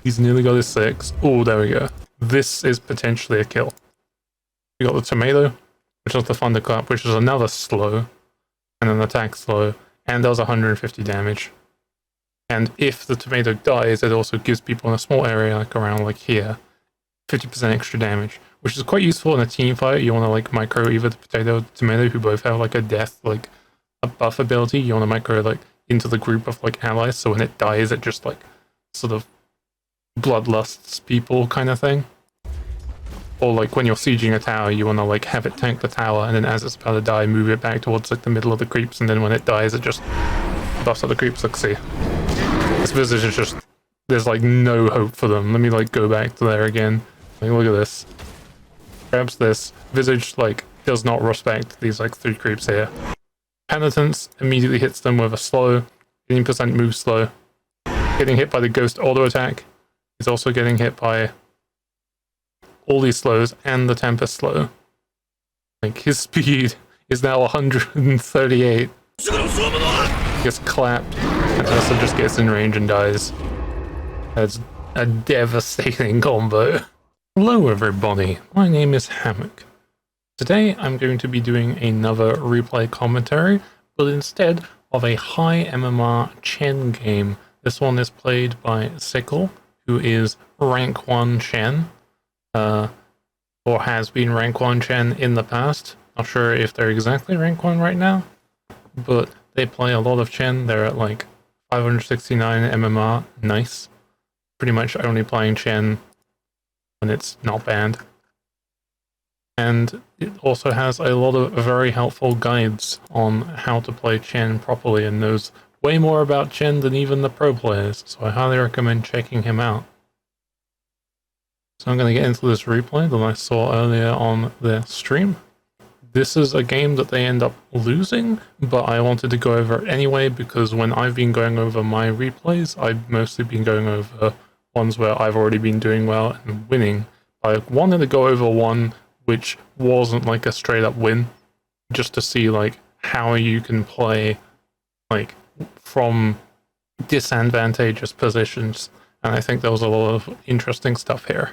He's nearly got his 6. Oh, there we go. This is potentially a kill. We got the tomato, which is the thunderclap, which is another slow, and an attack slow, and does 150 damage. And if the tomato dies, it also gives people in a small area, like around like here, 50% extra damage, which is quite useful in a team fight. You want to like micro either the potato or the tomato, who both have like a death, like a buff ability. You want to micro like into the group of like allies, so when it dies, it just like sort of bloodlusts people kind of thing. Or like when you're sieging a tower, you want to like have it tank the tower, and then as it's about to die, move it back towards like the middle of the creeps, and then when it dies, it just buffs up the creeps. Like, see, this visage is just, there's like no hope for them. Let me like go back to there again. Like, look at this. Grabs this. Visage like does not respect these like 3 creeps here. Penitence immediately hits them with a slow, 15% move slow. Getting hit by the ghost auto attack. He's also getting hit by all these slows and the Tempest slow. Like, his speed is now 138. Gets clapped, and also just gets in range and dies. That's a devastating combo. Hello everybody, my name is Hammock. Today I'm going to be doing another replay commentary, but instead of a high MMR Chen game. This one is played by Sikle, who is rank 1 Chen. Or has been rank 1 Chen in the past. Not sure if they're exactly rank 1 right now, but they play a lot of Chen. They're at like 569 MMR. Nice. Pretty much only playing Chen when it's not banned. And it also has a lot of very helpful guides on how to play Chen properly, and knows way more about Chen than even the pro players, so I highly recommend checking him out. So I'm going to get into this replay that I saw earlier on their stream. This is a game that they end up losing, but I wanted to go over it anyway, because when I've been going over my replays, I've mostly been going over ones where I've already been doing well and winning. I wanted to go over one which wasn't like a straight up win, just to see like how you can play like from disadvantageous positions, and I think there was a lot of interesting stuff here.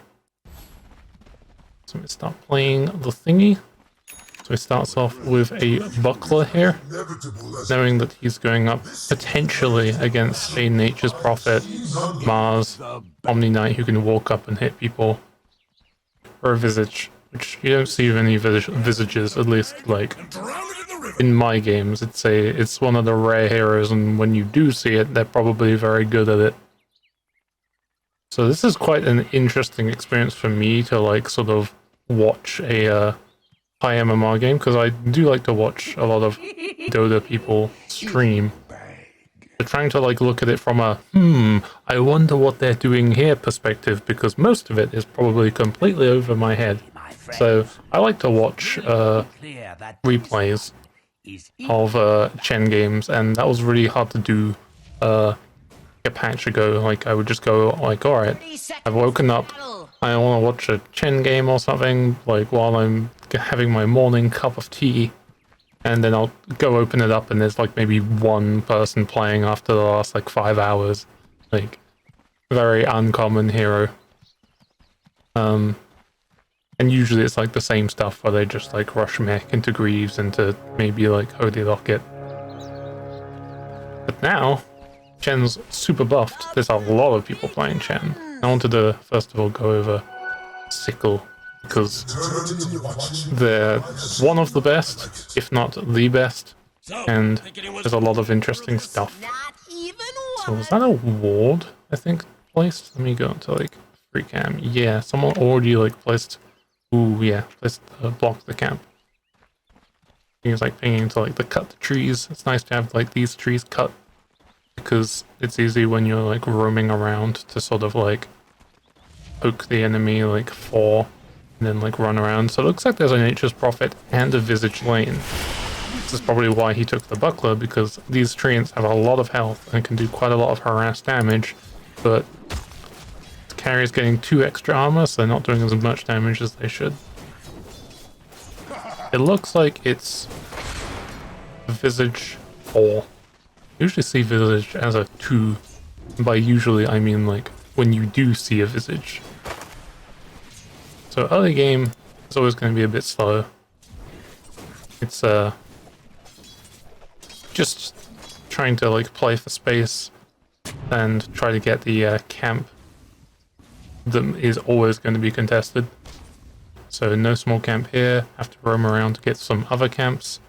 So we start playing the thingy. So he starts off with a buckler here, knowing that he's going up potentially against a Nature's Prophet, Mars, Omni Knight, who can walk up and hit people, or a Visage, which you don't see many Visages, at least like in my games. It's one of the rare heroes, and when you do see it, they're probably very good at it. So this is quite an interesting experience for me to like sort of watch a high MMR game, because I do like to watch a lot of Dota people stream. But trying to like look at it from a I wonder what they're doing here perspective, because most of it is probably completely over my head. So I like to watch replays of Chen games, and that was really hard to do a patch ago. Like, I would just go like, alright, I've woken up, I want to watch a Chen game or something, like while I'm having my morning cup of tea, and then I'll go open it up and there's like maybe one person playing after the last like 5 hours. Like, very uncommon hero. And usually it's like the same stuff, where they just like rush mech into Greaves, into maybe like Holy Locket. But now Chen's super buffed. There's a lot of people playing Chen. I wanted to first of all go over Sikle, because they're one of the best, if not the best, and there's a lot of interesting stuff. So was that a ward, I think, placed? Let me go to like free cam. Yeah, someone already like placed, placed blocked the camp. He was like pinging to like the cut the trees. It's nice to have like these trees cut, because it's easy when you're like roaming around to sort of like poke the enemy like and then like run around. So it looks like there's a Nature's Prophet and a Visage lane. This is probably why he took the buckler, because these treants have a lot of health and can do quite a lot of harass damage, but the carrier's getting 2 extra armor, so they're not doing as much damage as they should. It looks like it's Visage 4. I usually see Visage as a 2. By usually I mean like when you do see a visage. So early game is always going to be a bit slow. It's just trying to like play for space and try to get the camp that is always going to be contested. So no small camp here, have to roam around to get some other camps.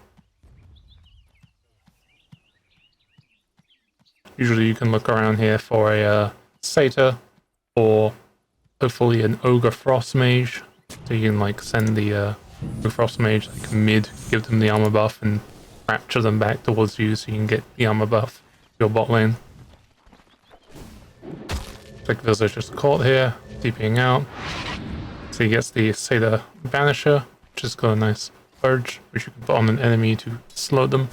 Usually you can look around here for a satyr or hopefully an ogre frost mage. So you can like send the ogre frost mage like mid, give them the armor buff and rapture them back towards you so you can get the armor buff to your bot lane. Like there's just caught here, TPing out. So he gets the Satyr Banisher, which has got a nice purge, which you can put on an enemy to slow them,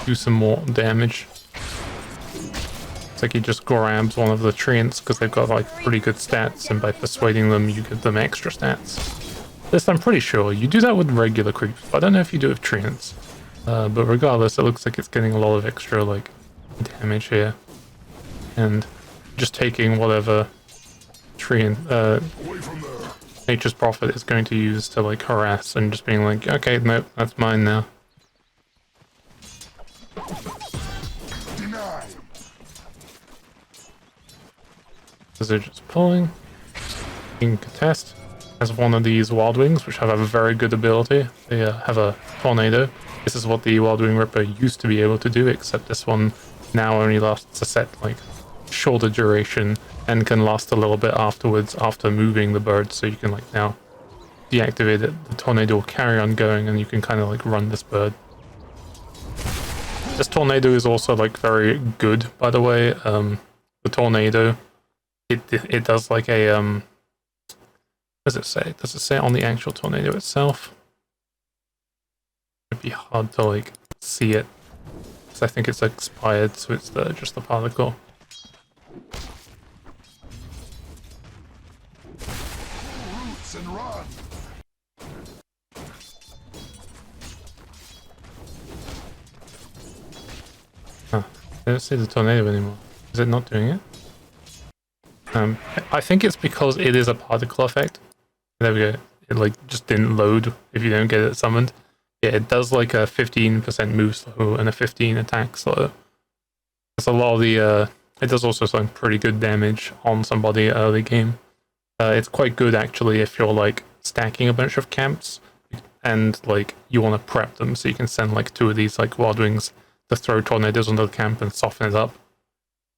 do some more damage. It's like he just grabs one of the treants because they've got like pretty good stats, and by persuading them you give them extra stats. This I'm pretty sure you do that with regular creeps, but I don't know if you do it with treants. But regardless, it looks like it's getting a lot of extra like damage here. And just taking whatever treant Nature's Prophet is going to use to like harass and just being like, okay, nope, that's mine now. Because they're just pulling. You can contest as one of these Wild Wings, which have a very good ability. They have a tornado. This is what the Wild Wing Ripper used to be able to do, except this one now only lasts a set like shorter duration and can last a little bit afterwards after moving the bird, so you can like now deactivate it. The tornado will carry on going and you can kind of like run this bird. This tornado is also like very good, by the way. The tornado, it does like a what does it say? Does it say on the actual tornado itself? It'd be hard to like see it because I think it's expired, so it's just the particle. Huh. I don't see the tornado anymore. Is it not doing it? I think it's because it is a particle effect. There we go. It like just didn't load if you don't get it summoned. Yeah, it does like a 15% move slow and a 15 attack slow. That's a lot of the it does also some pretty good damage on somebody early game. It's quite good actually if you're like stacking a bunch of camps and like you want to prep them, so you can send like 2 of these like Wild Wings to throw tornadoes onto the camp and soften it up.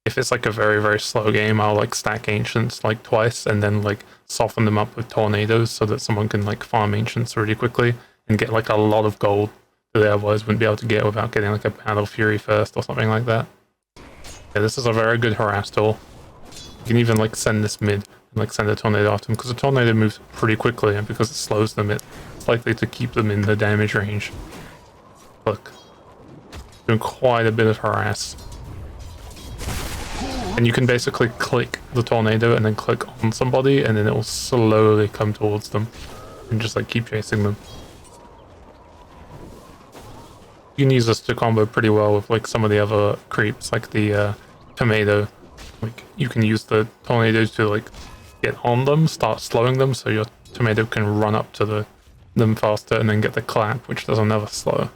If it's like a very, very slow game, I'll like stack Ancients like twice and then like soften them up with tornadoes so that someone can like farm Ancients really quickly and get like a lot of gold that they otherwise wouldn't be able to get without getting like a Battle Fury first or something like that. Yeah, this is a very good harass tool. You can even like send this mid and like send a tornado after them because the tornado moves pretty quickly, and because it slows them, it's likely to keep them in the damage range. Look, doing quite a bit of harass. And you can basically click the tornado and then click on somebody and then it will slowly come towards them and just like keep chasing them. You can use this to combo pretty well with like some of the other creeps, like the tomato. Like you can use the tornadoes to like get on them, start slowing them so your tomato can run up to them faster, and then get the clap, which does another slow.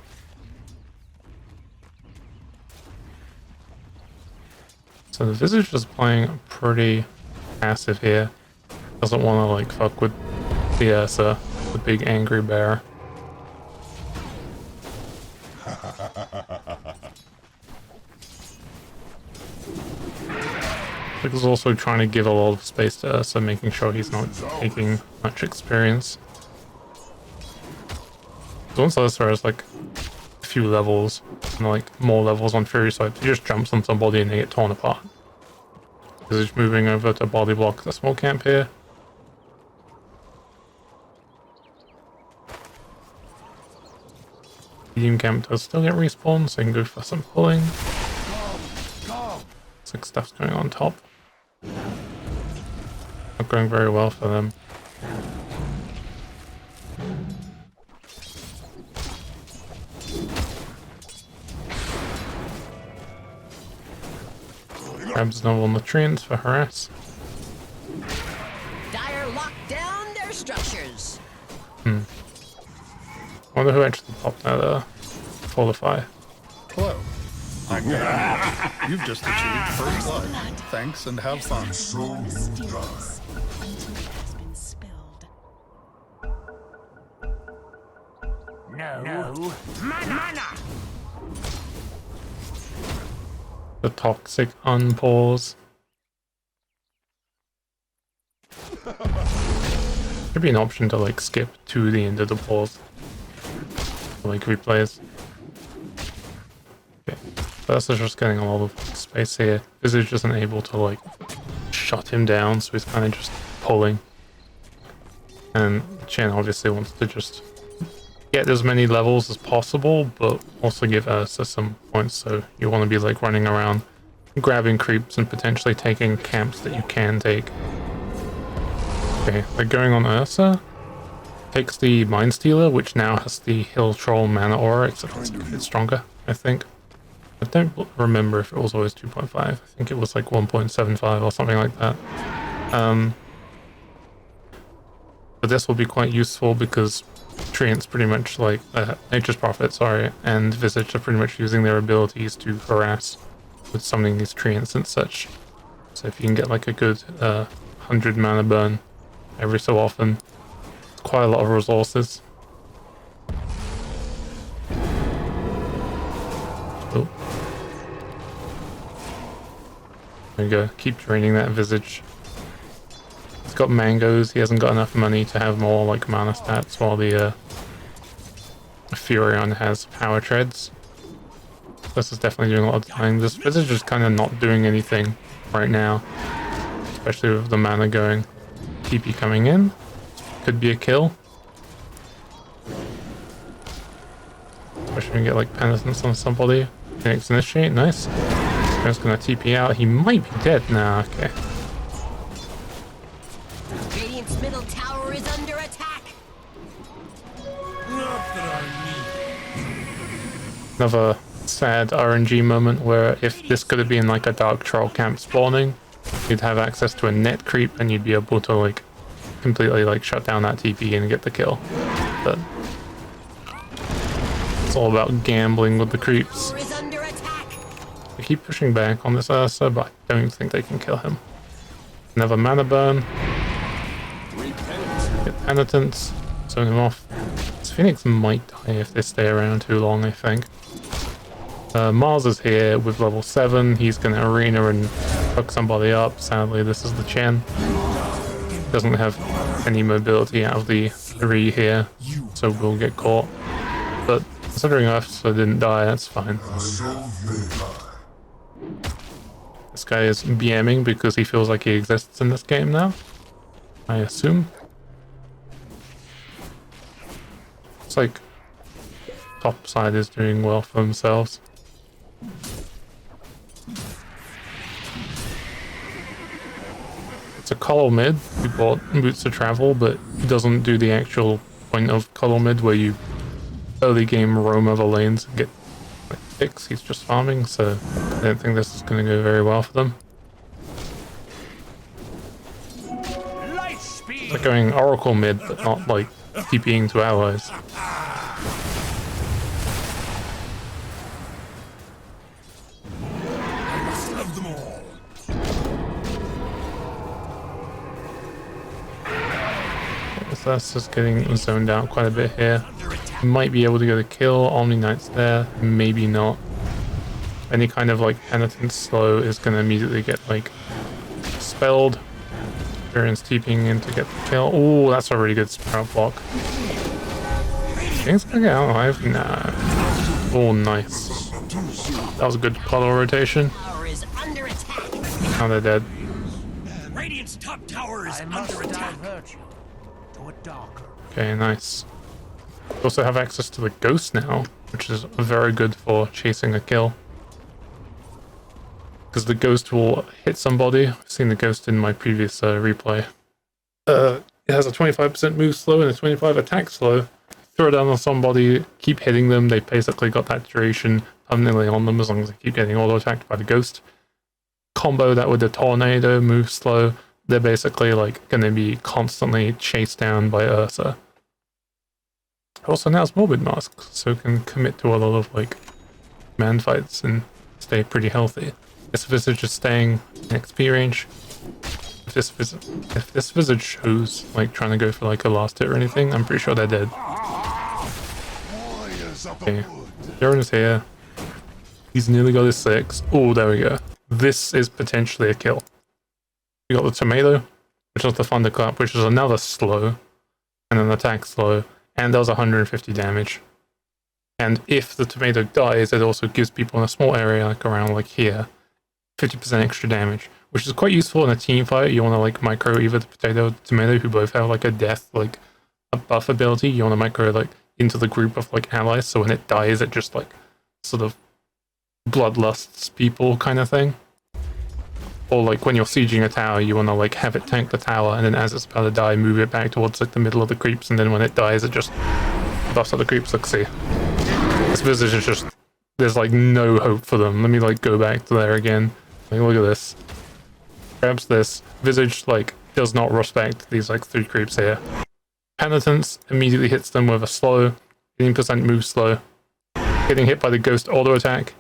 So the Visage is playing pretty passive here. Doesn't want to like fuck with the big angry bear. He's also trying to give a lot of space to Ursa, making sure he's not taking much experience. So once Ursa has like a few levels, and like more levels on Fury side, he just jumps on somebody and they get torn apart. He's moving over to body block the small camp here. Medium camp does still get respawned, so you can go for some pulling. Looks like stuff's going on top. Not going very well for them. Grabs another one of the treants for harass. down their structures. I wonder who actually popped that Fortify. Hello. I'm Gary. You've just achieved first blood. Thanks and have fun. Mysterious until it has been spilled. No. Mana! The toxic unpause. Could be an option to like skip to the end of the pause. Like replays. Okay. So that's just getting a lot of space here. Visage isn't able to like shut him down, so he's kind of just pulling. And Chen obviously wants to just get as many levels as possible, but also give Ursa some points, so you want to be like running around, grabbing creeps and potentially taking camps that you can take. Okay, they're going on Ursa. Takes the Mind Stealer, which now has the Hill Troll mana aura, except it's a bit stronger, I think. I don't remember if it was always 2.5. I think it was like 1.75 or something like that. But this will be quite useful because Treants pretty much like Nature's Prophet, sorry, and Visage are pretty much using their abilities to harass with summoning these Treants and such. So if you can get like a good 100 mana burn every so often, it's quite a lot of resources. Oh. There we go, keep draining that Visage. He's got mangoes, he hasn't got enough money to have more like mana stats, while the Furion has power treads. This is definitely doing a lot of time. This Visage is kind of not doing anything right now, especially with the mana going. TP coming in, could be a kill. Especially when you get like penitence on somebody. Phoenix initiate, nice. Just gonna TP out, he might be dead now, okay. Radiant's middle tower is under attack. Another sad RNG moment where if this could have been like a Dark Troll camp spawning, you'd have access to a net creep and you'd be able to like completely like shut down that TP and get the kill. But it's all about gambling with the creeps. Is under attack. They keep pushing back on this Ursa, but I don't think they can kill him. Another mana burn. Get penitence. Zone him off. This Phoenix might die if they stay around too long, I think. Mars is here with level 7. He's going to arena and hook somebody up. Sadly, this is the Chen. Doesn't have any mobility out of the 3 here, so we'll get caught. But considering Ursa didn't die, that's fine. This guy is BMing because he feels like he exists in this game now, I assume. It's like top side is doing well for themselves. It's a color mid. We bought Boots to Travel, but it doesn't do the actual point of color mid where you early game roam over lanes and get like picks. He's just farming, so I don't think this is going to go very well for them. It's like going Oracle mid, but not like TPing to allies. That's just getting zoned out quite a bit here. Might be able to get a kill. Omni Knight's there, maybe not. Any kind of like penitence slow is going to immediately get like spelled. Experience TPing in to get the kill. Oh, that's a really good sprout block. Things gonna get out alive? Nah. Oh, nice. That was a good color rotation. Now they're dead. Radiant's top tower is under attack. Okay, nice. We also have access to the ghost now, which is very good for chasing a kill. Because the ghost will hit somebody. I've seen the ghost in my previous replay. It has a 25% move slow and a 25 attack slow. Throw it down on somebody, keep hitting them. They basically got that duration permanently on them as long as they keep getting auto attacked by the ghost. Combo that with the tornado, move slow, they're basically like going to be constantly chased down by Ursa. Also now it's Morbid Mask, so it can commit to a lot of like man fights and stay pretty healthy. This Visage is staying in XP range. If this Visage shows like trying to go for like a last hit or anything, I'm pretty sure they're dead. Okay, Darren is here. He's nearly got his 6. Oh, there we go. This is potentially a kill. We got the tomato, which is the thunderclap, which is another slow, and an attack slow, and does 150 damage. And if the tomato dies, it also gives people in a small area, like around like here, 50% extra damage, which is quite useful in a team fight. You want to like micro either the potato or the tomato, who both have like a death, like a buff ability. You want to micro like into the group of like allies, so when it dies, it just like sort of bloodlusts people kind of thing. Or like when you're sieging a tower, you want to like have it tank the tower, and then as it's about to die, move it back towards like the middle of the creeps, and then when it dies, it just buffs up the creeps. Like, see, this Visage is just, there's like no hope for them. Let me like go back to there again. Like, look at this. Grabs this. Visage like does not respect these like 3 creeps here. Penitence immediately hits them with a slow, 18% move slow. Getting hit by the Ghost auto attack.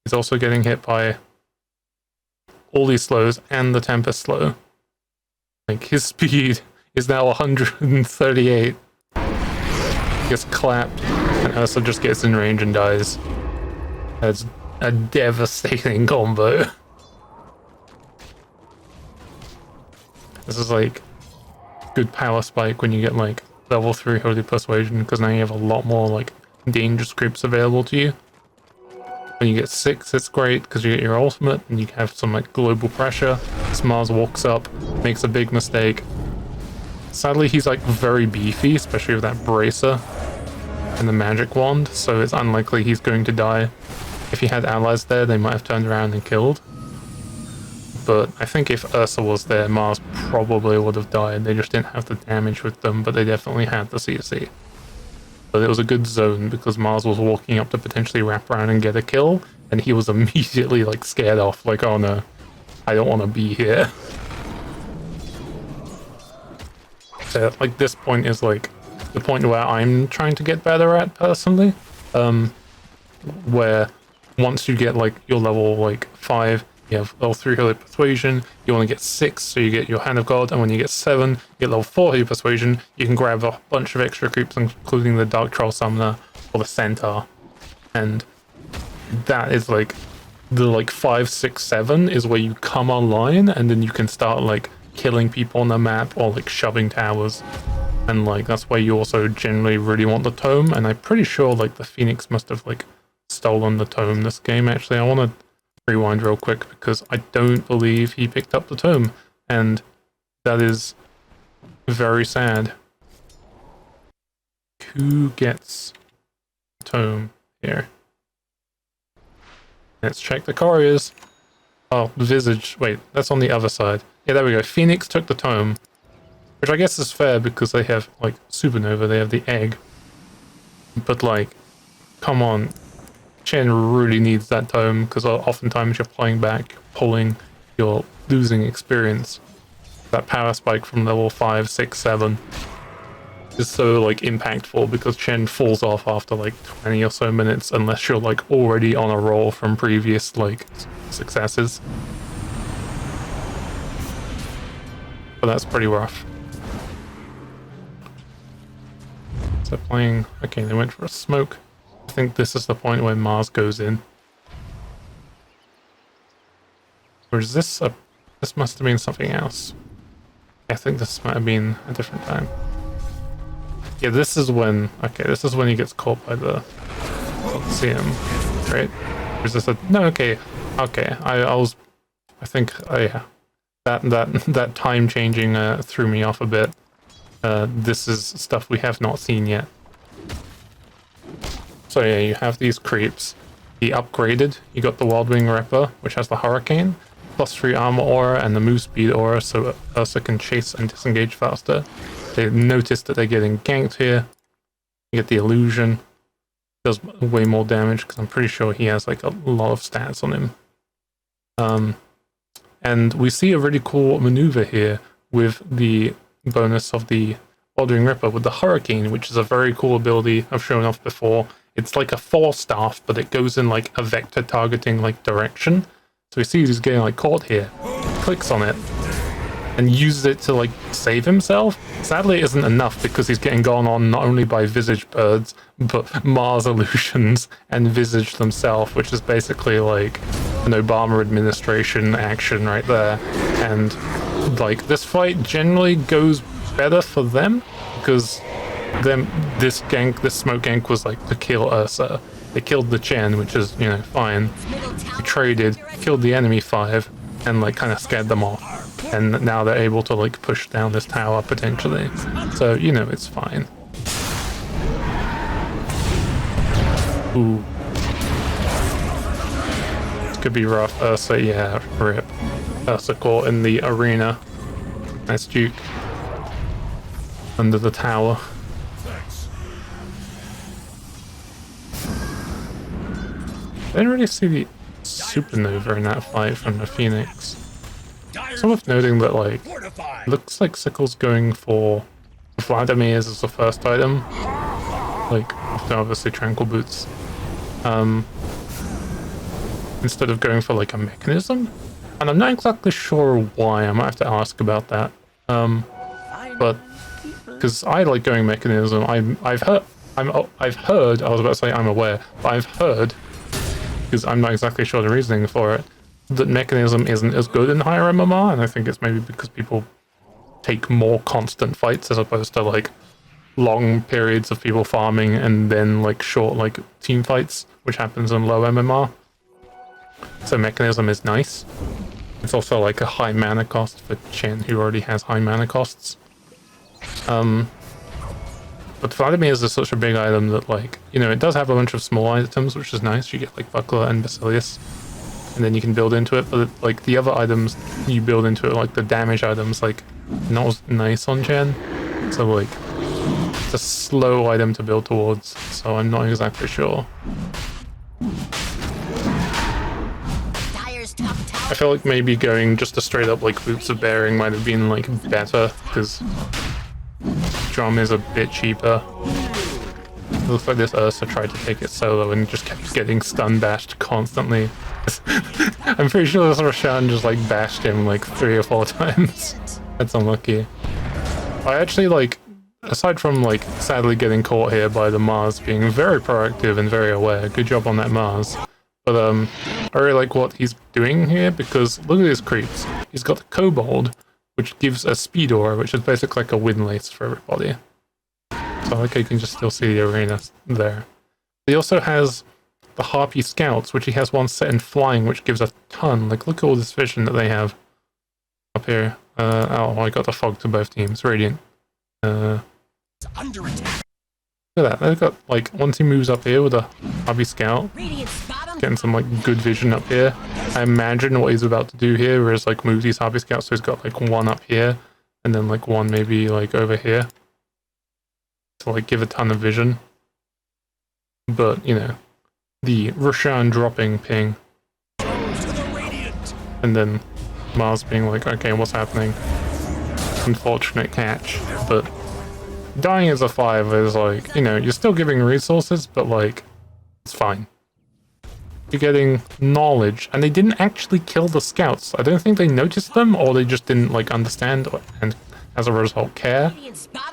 He's also getting hit by all these slows and the Tempest slow. Like, his speed is now 138. He gets clapped, and Ursa just gets in range and dies. That's a devastating combo. This is like good power spike when you get like level 3 Holy Persuasion, because now you have a lot more like dangerous creeps available to you. When you get 6, it's great because you get your ultimate and you have some like global pressure. Mars walks up, makes a big mistake. Sadly, he's like very beefy, especially with that bracer and the magic wand, so it's unlikely he's going to die. If he had allies there, they might have turned around and killed. But I think if Ursa was there, Mars probably would have died. They just didn't have the damage with them, but they definitely had the CC. But it was a good zone because Mars was walking up to potentially wrap around and get a kill, and he was immediately like scared off, like, oh no, I don't want to be here. So like this point is like the point where I'm trying to get better at personally, where once you get like your level like 5, you have level 3 Holy Persuasion, you want to get 6, so you get your Hand of God, and when you get 7, you get level 4 Holy Persuasion, you can grab a bunch of extra creeps, including the Dark Troll Summoner or the Centaur. And that is like, the like 5, 6, 7 is where you come online, and then you can start like killing people on the map or like shoving towers. And like, that's where you also generally really want the tome, and I'm pretty sure like the Phoenix must have like stolen the tome this game. Actually, I want to rewind real quick because I don't believe he picked up the tome, and that is very sad. Who gets the tome here? Let's check the couriers. Oh, Visage. Wait, that's on the other side. Yeah, there we go. Phoenix took the tome, which I guess is fair because they have like Supernova, they have the egg. But like, come on. Chen really needs that tome because oftentimes you're playing back, pulling, you're losing experience. That power spike from level 5, 6, 7 is so like impactful because Chen falls off after like 20 or so minutes unless you're like already on a roll from previous like successes. But that's pretty rough. So playing, okay, they went for a smoke. I think this is the point where Mars goes in. Or is this a... This must have been something else. I think this might have been a different time. Yeah, this is when... Okay, this is when he gets caught by the... Coliseum, right? Or is this a... No, okay. Okay, I was... I think... Oh, yeah. That time changing threw me off a bit. This is stuff we have not seen yet. So yeah, you have these creeps. The upgraded, you got the Wildwing Ripper, which has the Hurricane, +3 armor aura and the move speed aura, so Ursa can chase and disengage faster. They notice that they're getting ganked here. You get the illusion. Does way more damage because I'm pretty sure he has like a lot of stats on him. And we see a really cool maneuver here with the bonus of the Ordering Ripper with the Hurricane, which is a very cool ability I've shown off before. It's like a Force Staff, but it goes in like a vector targeting like direction. So he sees he's getting like caught here, clicks on it, and uses it to like save himself. Sadly, it isn't enough because he's getting gone on not only by Visage Birds, but Mars Illusions and Visage themselves, which is basically like an Obama administration action right there. And like this fight generally goes better for them because this smoke gank was like to kill Ursa. They killed the Chen, which is, you know, fine. We traded, killed the enemy 5, and like kind of scared them off. And now they're able to like push down this tower potentially. So, you know, it's fine. Ooh. This could be rough. Ursa, yeah, rip. Ursa caught in the arena. Nice Duke. Under the tower. I didn't really see the supernova in that fight from the Phoenix. It's worth noting that, like, looks like Sikle's going for Vladimir's as the first item. Like, after obviously Tranquil Boots. Instead of going for, like, a mechanism. And I'm not exactly sure why. I might have to ask about that. But, because I like going mechanism. I've heard, I was about to say I'm aware, but I've heard, because I'm not exactly sure the reasoning for it, that mechanism isn't as good in higher MMR, and I think it's maybe because people take more constant fights as opposed to like long periods of people farming and then like short like team fights, which happens in low MMR. So mechanism is nice. It's also like a high mana cost for Chen, who already has high mana costs. But Vladimir's is such a big item that, like, you know, it does have a bunch of small items, which is nice. You get like Buckler and Basilius, and then you can build into it. But like the other items you build into it, like the damage items, like not as nice on Chen. So like it's a slow item to build towards. So I'm not exactly sure. I feel like maybe going just a straight up like Boots of Bearing might have been like better because Drum is a bit cheaper. It looks like this Ursa tried to take it solo and just kept getting stun bashed constantly. I'm pretty sure this Roshan just like bashed him like 3 or 4 times. That's unlucky. I actually like, aside from like sadly getting caught here by the Mars being very proactive and very aware, good job on that Mars. But I really like what he's doing here because look at his creeps. He's got the Kobold, which gives a speed aura, which is basically like a wind lace for everybody. So like you can just still see the arena there. He also has the Harpy Scouts, which he has one set in flying, which gives a ton. Like look at all this vision that they have up here. Oh, I got the fog to both teams. Radiant. Under attack. Look at that. They've got like once he moves up here with a Harpy Scout, getting some like good vision up here. I imagine what he's about to do here is like move these Harpy Scouts, so he's got like one up here and then like one maybe like over here to like give a ton of vision. But you know, the Roshan dropping ping and then Mars being like, okay, what's happening? Unfortunate catch, but dying as a 5 is like, you know, you're still giving resources, but like it's fine. You're getting knowledge, and they didn't actually kill the scouts. I don't think they noticed them, or they just didn't like understand and as a result care.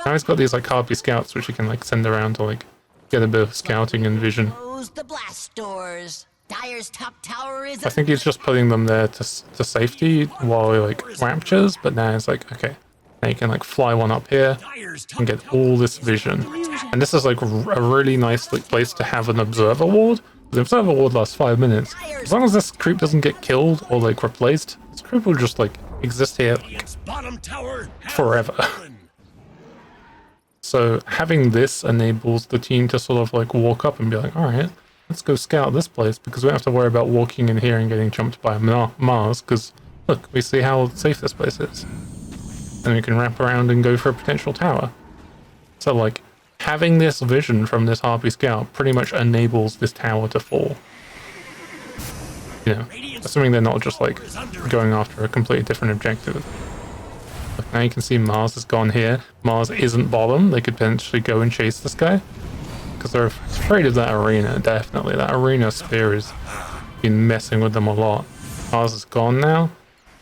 Now he's got these like Harpy Scouts, which you can like send around to like get a bit of scouting and vision. The blast doors. Dyer's top tower is I think he's just putting them there to safety while he like raptures, but now it's like, okay, now you can like fly one up here and get all this vision. And this is like a really nice like place to have an observer ward. The observer ward lasts 5 minutes. As long as this creep doesn't get killed or like replaced, this creep will just like exist here like forever. So having this enables the team to sort of like walk up and be like, alright, let's go scout this place because we don't have to worry about walking in here and getting jumped by Mars because look, we see how safe this place is. And we can wrap around and go for a potential tower. So like, having this vision from this Harpy Scout pretty much enables this tower to fall. You know, assuming they're not just like going after a completely different objective. Now you can see Mars has gone here. Mars isn't bottom. They could potentially go and chase this guy. Because they're afraid of that arena, definitely. That arena spear has been messing with them a lot. Mars is gone now.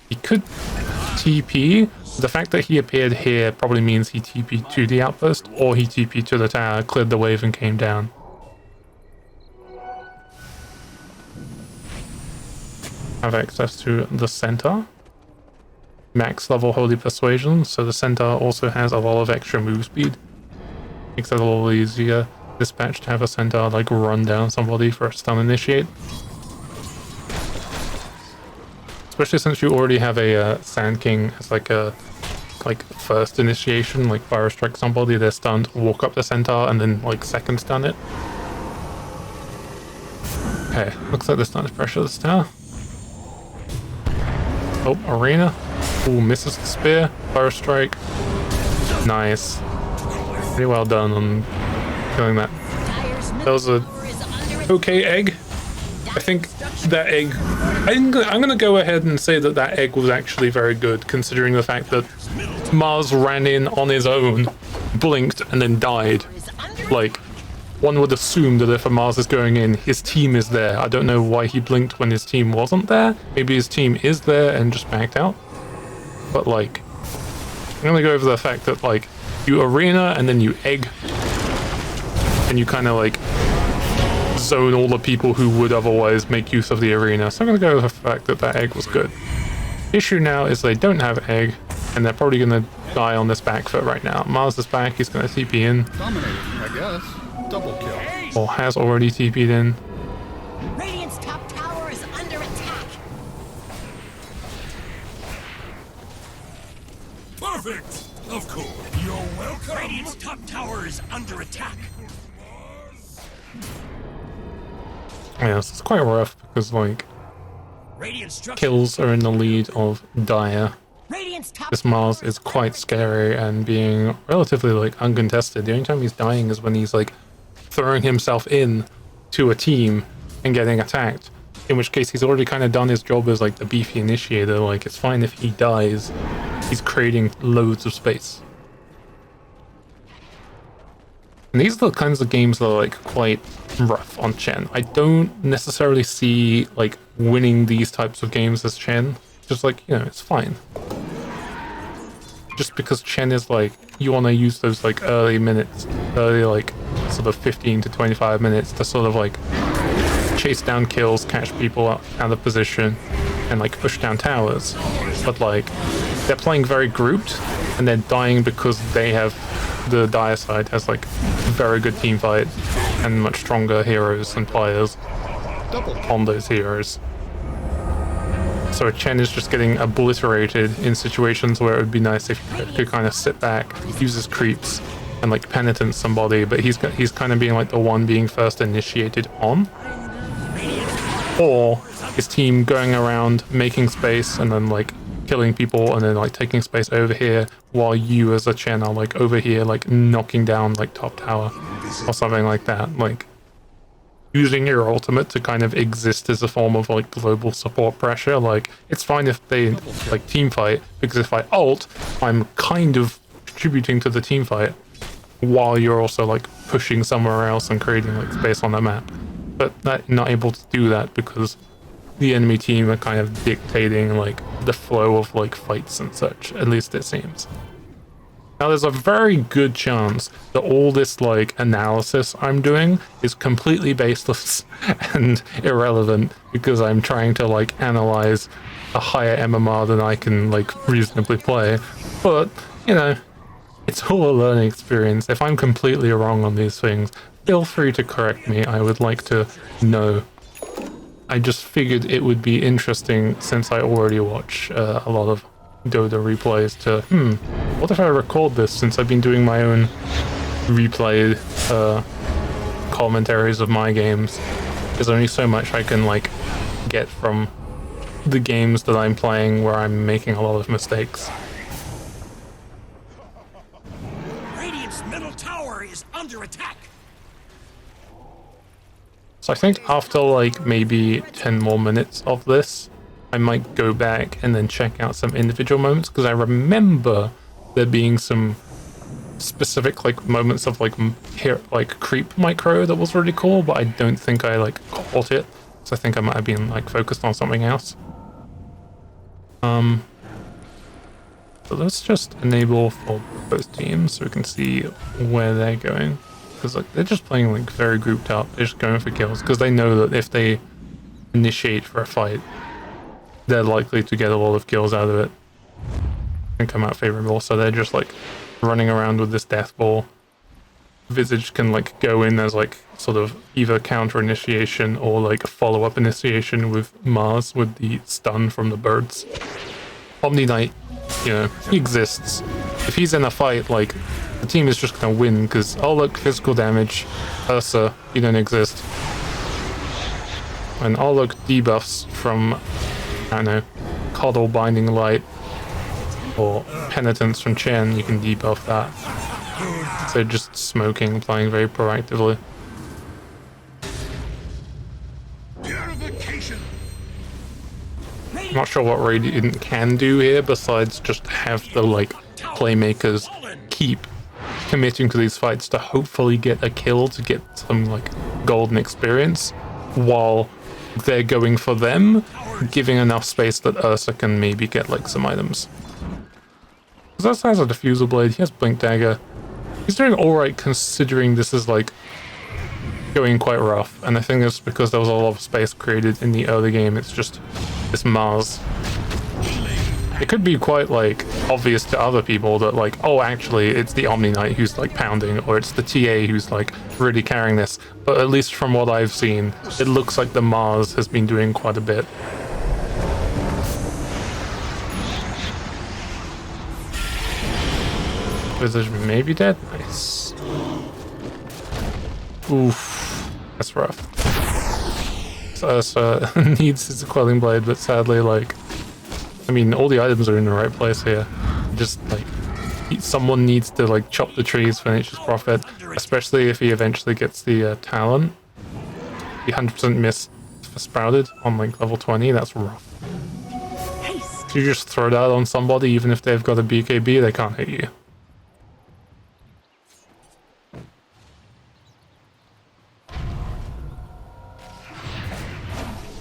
He could TP. The fact that he appeared here probably means he TP'd to the outpost, or he TP'd to the tower, cleared the wave and came down. Have access to the center. Max level Holy Persuasion, so the center also has a lot of extra move speed. Makes it a little easier dispatch to have a center like run down somebody for a stun initiate. Especially since you already have a Sand King as like a first initiation, like fire strike somebody, they're stunned, walk up the center, and then like second stun it. Okay, looks like they're starting to pressure this tower. Oh, arena. Ooh, misses the spear. Fire strike. Nice. Pretty well done on killing that. That was a okay egg. I think that egg... I'm gonna go ahead and say that that egg was actually very good, considering the fact that Mars ran in on his own, blinked, and then died. Like, one would assume that if a Mars is going in, his team is there. I don't know why he blinked when his team wasn't there. Maybe his team is there and just backed out. But like, I'm gonna go over the fact that like, you arena and then you egg, and you kind of like zone all the people who would otherwise make use of the arena. So I'm gonna go with the fact that that egg was good. Issue now is they don't have egg, and they're probably gonna die on this back foot right now. Mars is back, he's gonna TP in. Dominating, I guess. Double kill. Or has already TP'd in. Radiant's top tower is under attack. Perfect! Of course. You're welcome. Radiant's top tower is under attack. Yeah, it's quite rough because like Radiant structure. kills are in the lead of Dire. Radiant's top This Mars is quite scary and being relatively like uncontested. The only time he's dying is when he's like throwing himself in to a team and getting attacked. In which case he's already kind of done his job as like the beefy initiator. Like it's fine if he dies. He's creating loads of space. And these are the kinds of games that are like quite rough on Chen. I don't necessarily see like winning these types of games as Chen. Just like, you know, it's fine. Just because Chen is like, you want to use those like early minutes, early like sort of 15 to 25 minutes to sort of like chase down kills, catch people out of position, and like push down towers. But like, they're playing very grouped, and they're dying because they have, the Dire side has like very good team fight and much stronger heroes and players on those heroes. So Chen is just getting obliterated in situations where it would be nice if he could kind of sit back, use his creeps, and like penitence somebody, but he's kind of being like the one being first initiated on. Or his team going around making space and then like killing people and then like taking space over here while you as a Chen are like over here like knocking down like top tower or something like that. Like using your ultimate to kind of exist as a form of like global support pressure. Like it's fine if they like team fight, because if I ult, I'm kind of contributing to the team fight while you're also like pushing somewhere else and creating like space on the map. But that not able to do that because the enemy team are kind of dictating like the flow of like fights and such, at least it seems. Now there's a very good chance that all this like analysis I'm doing is completely baseless and irrelevant because I'm trying to like analyze a higher MMR than I can like reasonably play. But, you know, it's all a learning experience. If I'm completely wrong on these things, feel free to correct me. I would like to know. I just figured it would be interesting, since I already watch a lot of Dota replays, to what if I record this, since I've been doing my own replayed commentaries of my games. There's only so much I can like get from the games that I'm playing where I'm making a lot of mistakes. Radiant's middle tower is under attack. So I think after like maybe 10 more minutes of this, I might go back and then check out some individual moments, because I remember there being some specific like moments of like like creep micro that was really cool, but I don't think I like caught it, so I think I might have been like focused on something else. So let's just enable for both teams so we can see where they're going, because like they're just playing like very grouped up. They're just going for kills because they know that if they initiate for a fight, they're likely to get a lot of kills out of it and come out favorable. So they're just like running around with this death ball. Visage can like go in as like sort of either counter initiation or like follow up initiation with Mars with the stun from the birds. Omni Knight, you know, he exists. If he's in a fight, like the team is just gonna win because, oh look, physical damage, Ursa, you don't exist. And oh look, debuffs from, I don't know, Coddle Binding Light or Penitence from Chen, you can debuff that. So just smoking, playing very proactively. Purification. I'm not sure what Radiant can do here besides just have the like playmakers keep committing to these fights to hopefully get a kill to get some like golden experience while they're going for them, giving enough space that Ursa can maybe get like some items. Because Ursa has a diffusal blade, he has Blink Dagger. He's doing alright considering this is like going quite rough, and I think it's because there was a lot of space created in the early game. It's just this Mars. It could be quite like obvious to other people that like, oh actually it's the Omni Knight who's like pounding, or it's the TA who's like really carrying this, but at least from what I've seen, it looks like the Mars has been doing quite a bit. Visage may be dead. Nice. Oof. That's rough. So needs his Quelling Blade, but sadly, like, I mean, all the items are in the right place here. Just, like, someone needs to, like, chop the trees for Nature's Prophet, especially if he eventually gets the talent. The 100% miss for Sprouted on, like, level 20, that's rough. If you just throw that on somebody, even if they've got a BKB, they can't hit you.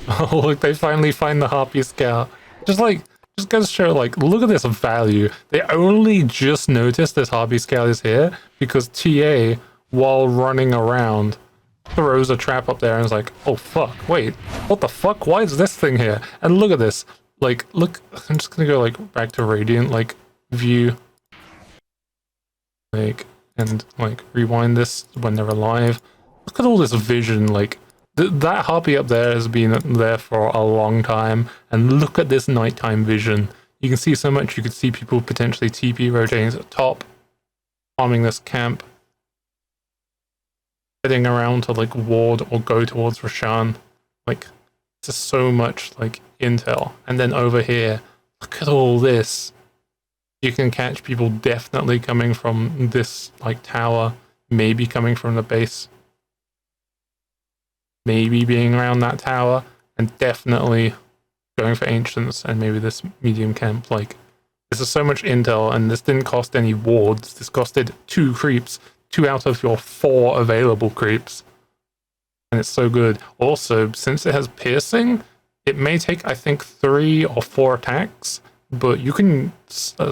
Oh, look, they finally find the Harpy Scout. Just goes to show, like, look at this value. They only just noticed this Harpy Scout is here because TA, while running around, throws a trap up there and is like, oh fuck, wait, what the fuck? Why is this thing here? And look at this. Like, look, I'm just gonna go, like, back to Radiant, like, view. Like, and, like, rewind this when they're alive. Look at all this vision, like, that Harpy up there has been there for a long time, and look at this nighttime vision. You can see so much. You could see people potentially TP rotating to the top, farming this camp, heading around to like ward or go towards Roshan. Like, there's so much like intel. And then over here, look at all this. You can catch people definitely coming from this like tower, maybe coming from the base. Maybe being around that tower, and definitely going for ancients and maybe this medium camp. Like, this is so much intel, and this didn't cost any wards. This costed 2 creeps, 2 out of your 4 available creeps, and it's so good. Also, since it has piercing, it may take, I think, 3 or 4 attacks, but you can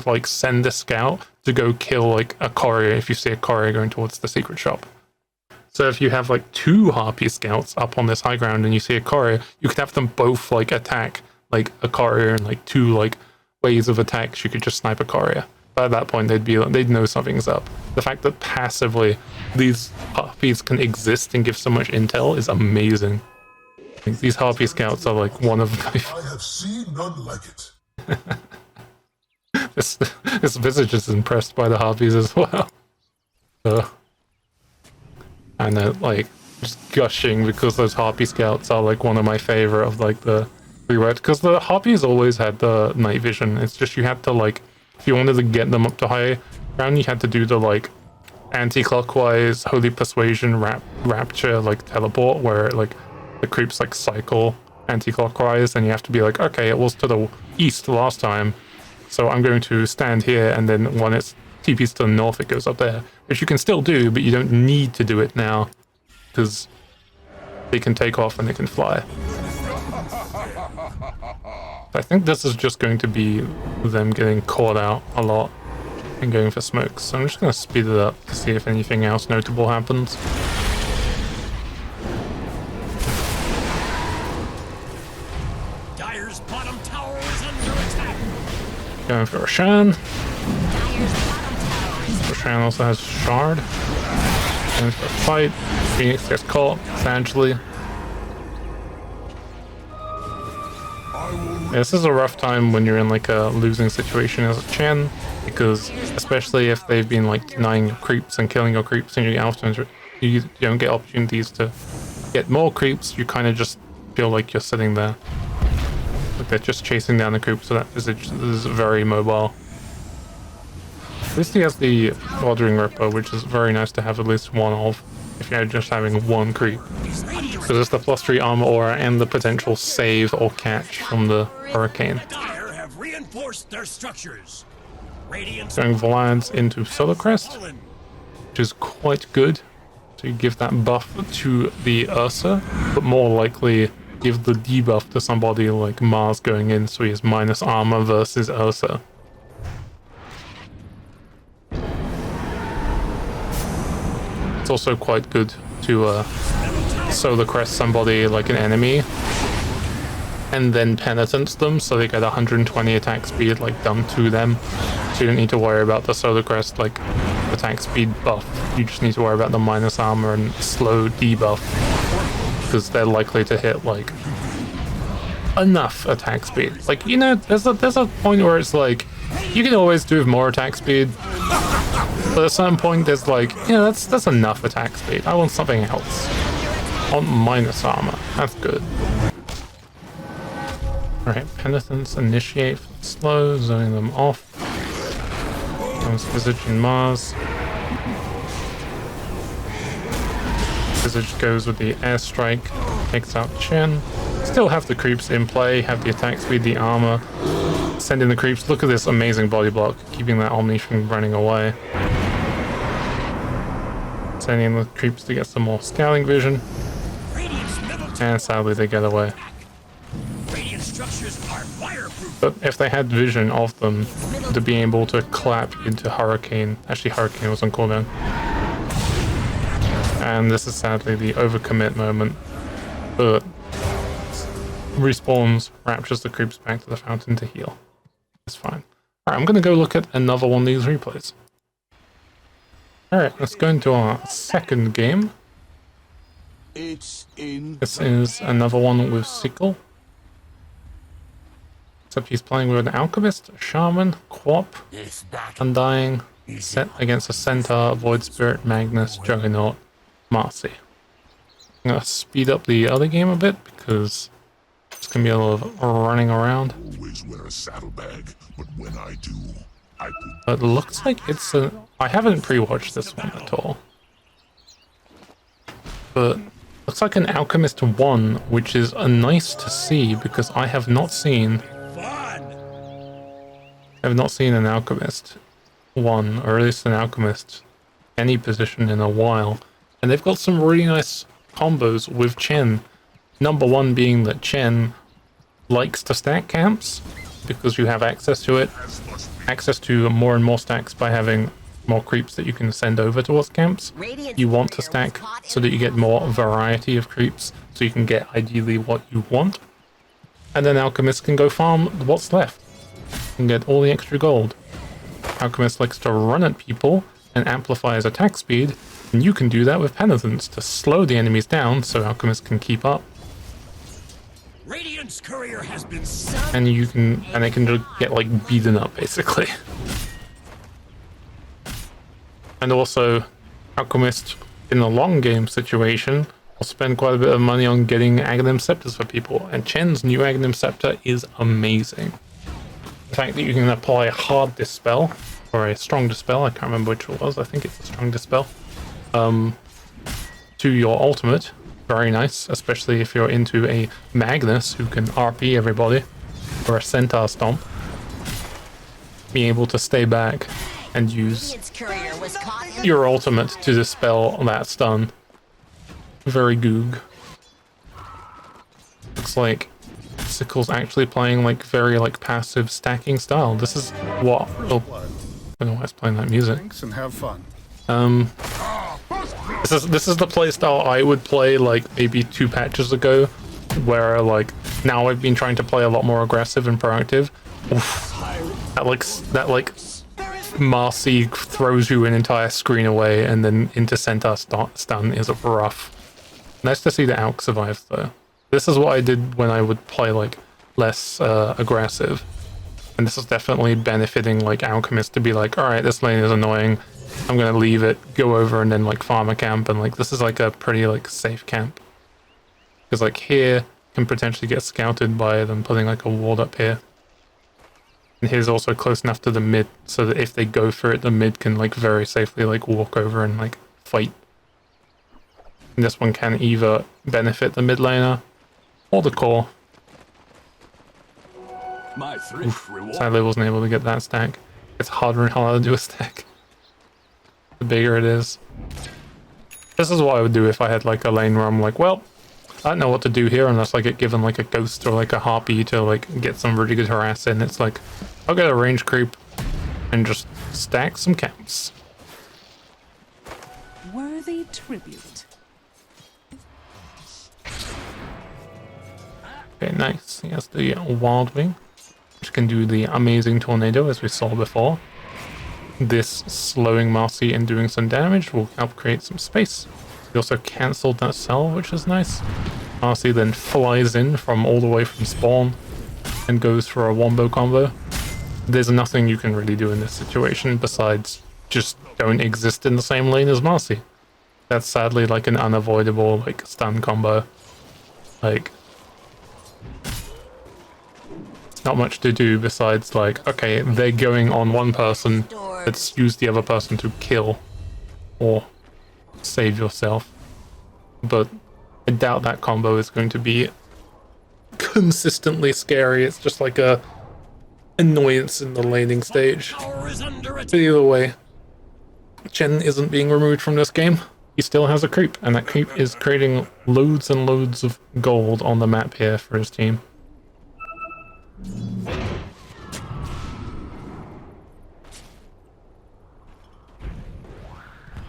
like send a scout to go kill like a courier if you see a courier going towards the secret shop. So if you have like 2 Harpy Scouts up on this high ground and you see a courier, you could have them both like attack like a courier in like 2 like waves of attacks. You could just snipe a courier. But at that point they'd know something's up. The fact that passively these Harpies can exist and give so much intel is amazing. Like, these Harpy Scouts are like one of my... I have seen none like it. this Visage is impressed by the Harpies as well. And like just gushing because those Harpy Scouts are like one of my favorite of like the reworked, because the Harpies always had the night vision. It's just you had to like, if you wanted to get them up to high ground, you had to do the like anti-clockwise Holy Persuasion rapture like teleport, where like the creeps like cycle anti-clockwise, and you have to be like, okay, it was to the east last time, So I'm going to stand here, and then when it's TP's to the north, it goes up there. Which you can still do, but you don't need to do it now, because they can take off and they can fly. I think this is just going to be them getting caught out a lot and going for smokes. So I'm just going to speed it up to see if anything else notable happens. Dire's bottom tower is under attack. Going for Roshan. Roshan also has Shard. Going for a fight. Phoenix gets caught, sadly. Yeah, this is a rough time when you're in like a losing situation as a Chen, because especially if they've been like denying your creeps and killing your creeps and you don't get opportunities to get more creeps, you kind of just feel like you're sitting there. Like they're just chasing down the creeps, so that Visage is very mobile. At least he has the Watering Ripper, which is very nice to have at least one of, if you're just having one creep. Because it's the +3 armor aura and the potential save or catch from the Hurricane. Dire have reinforced their structures. Radiant's Going Vlads into Solar Crest, fallen. which is quite good. So you give that buff to the Ursa, but more likely give the debuff to somebody like Mars going in, so he has minus armor versus Ursa. It's also quite good to Solar Crest somebody like an enemy and then penitence them so they get 120 attack speed like done to them. So you don't need to worry about the Solar Crest like attack speed buff. You just need to worry about the minus armor and slow debuff, because they're likely to hit like enough attack speed. Like, you know, there's a point where it's like you can always do with more attack speed, but at a certain point there's like, you know, that's enough attack speed. I want something else. I want minus armor. That's good. Alright, penitence, initiate for the slow, zoning them off. Comes Visage and Mars. Visage goes with the airstrike, takes out Chen. Still have the creeps in play, have the attack speed, the armor. Send in the creeps. Look at this amazing body block, keeping that Omni from running away. Sending in the creeps to get some more scouting vision. And sadly they get away. Radiant structures are fireproof. But if they had vision of them, to be able to clap into Hurricane. Actually, Hurricane was on cooldown. And this is sadly the overcommit moment. But respawns, raptures the creeps back to the fountain to heal. It's fine. Alright, I'm gonna go look at another one of these replays. Alright, let's go into our second game. It's in. This is another one with Sikle. Except he's playing with an Alchemist, a Shaman, Quap, It's back. Undying, set against a Centaur, Void Spirit, Magnus, Juggernaut, Marcy. I'm gonna speed up the other game a bit because it's gonna be a lot of running around. Always wear a saddlebag, but when I do, I put But it looks like it's a... I haven't pre-watched this one at all. But looks like an Alchemist 1, which is nice to see because I have not seen an Alchemist 1, or at least an Alchemist any position in a while. And they've got some really nice combos with Chen. Number one being that Chen likes to stack camps because you have access to it. Access to more and more stacks by having more creeps that you can send over towards camps. You want to stack so that you get more variety of creeps, so you can get ideally what you want. And then Alchemist can go farm what's left and get all the extra gold. Alchemist likes to run at people and amplify his attack speed, and you can do that with penitence to slow the enemies down so Alchemist can keep up. Radiant's courier has been And they can just get like beaten up basically. And also, Alchemist in the long game situation will spend quite a bit of money on getting Aghanim Scepters for people, and Chen's new Aghanim Scepter is amazing. The fact that you can apply a hard dispel, or a strong dispel, I can't remember which it was, I think it's a strong dispel, to your ultimate, very nice, especially if you're into a Magnus who can RP everybody, or a Centaur Stomp. being able to stay back and use Its courier was caught in your ultimate to dispel that stun. Very goog. Looks like Sikle's actually playing like very like passive stacking style. This is what I don't know why it's playing that music. Thanks and have fun. This is the play style I would play like maybe 2 patches ago, where like now I've been trying to play a lot more aggressive and proactive. Oof. That like Marcy throws you an entire screen away and then into center stun is rough. Nice to see the Alk survive though. This is what I did when I would play like less aggressive, and this is definitely benefiting like Alchemist to be like, all right, this lane is annoying, I'm gonna leave it, go over and then like farm a camp, and like this is like a pretty like safe camp because like here can potentially get scouted by them putting like a ward up here, and here's also close enough to the mid so that if they go for it, the mid can like very safely like walk over and like fight. And this one can either benefit the mid laner or the core. My thrift reward. Sadly, wasn't able to get that stack. It's harder and harder to do a stack the bigger it is. This is what I would do if I had like a lane where I'm like, well, I don't know what to do here unless I get given like a ghost or like a harpy to like get some really good harass in. It's like, I'll get a range creep and just stack some camps. worthy tribute. Okay, nice. He has the Wild Wing, which can do the amazing tornado as we saw before. This slowing Marcy and doing some damage will help create some space. He also cancelled that cell, which is nice. Marcy then flies in from all the way from spawn and goes for a wombo combo. There's nothing you can really do in this situation besides just don't exist in the same lane as Marcy. That's sadly like an unavoidable like stun combo. Like, not much to do besides like, okay, they're going on one person, let's use the other person to kill or save yourself. But I doubt that combo is going to be consistently scary. It's just like a annoyance in the laning stage. Tower is under attack. But either way, Chen isn't being removed from this game. He still has a creep, and that creep is creating loads and loads of gold on the map here for his team.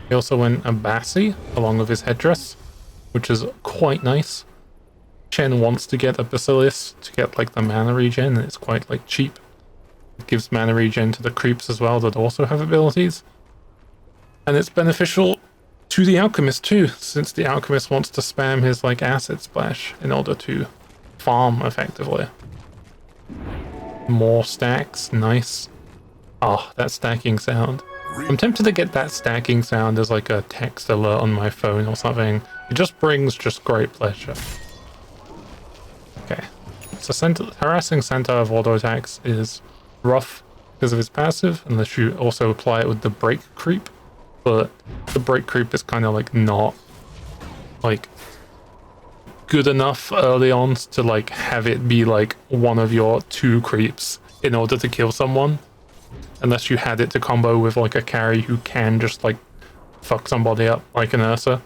He also went a Bassi along with his headdress, which is quite nice. Chen wants to get a Basilius to get like the mana regen, and it's quite like cheap. It gives mana regen to the creeps as well that also have abilities. And it's beneficial to the Alchemist too, since the Alchemist wants to spam his like acid splash in order to farm effectively. More stacks, nice. Oh, that stacking sound. I'm tempted to get that stacking sound as like a text alert on my phone or something. It just brings just great pleasure. Okay, so harassing center of auto attacks is rough because of his passive, unless you also apply it with the break creep. But the break creep is kind of like not like good enough early on to like have it be like one of your 2 creeps in order to kill someone, unless you had it to combo with like a carry who can just like fuck somebody up like an Ursa.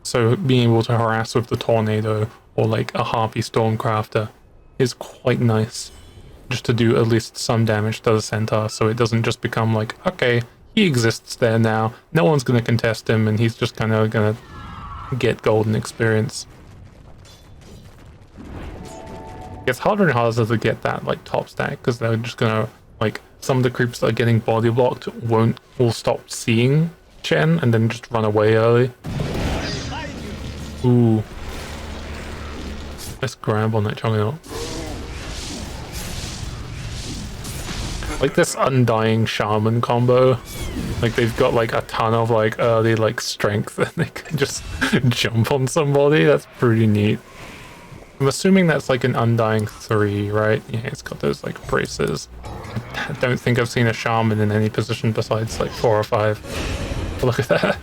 So being able to harass with the tornado or like a harpy stormcrafter is quite nice, just to do at least some damage to the center, so it doesn't just become like, okay, he exists there now, no one's gonna contest him, and he's just kind of gonna get golden experience. It's harder and harder to get that like top stack because they're just gonna like, some of the creeps that are getting body blocked will stop seeing Chen and then just run away early. Ooh, let's grab on that juggernaut. Like this undying shaman combo, like they've got like a ton of like early like strength and they can just jump on somebody. That's pretty neat. I'm assuming that's like an undying 3, right? Yeah, it's got those like braces. I don't think I've seen a shaman in any position besides like 4 or 5. But look at that.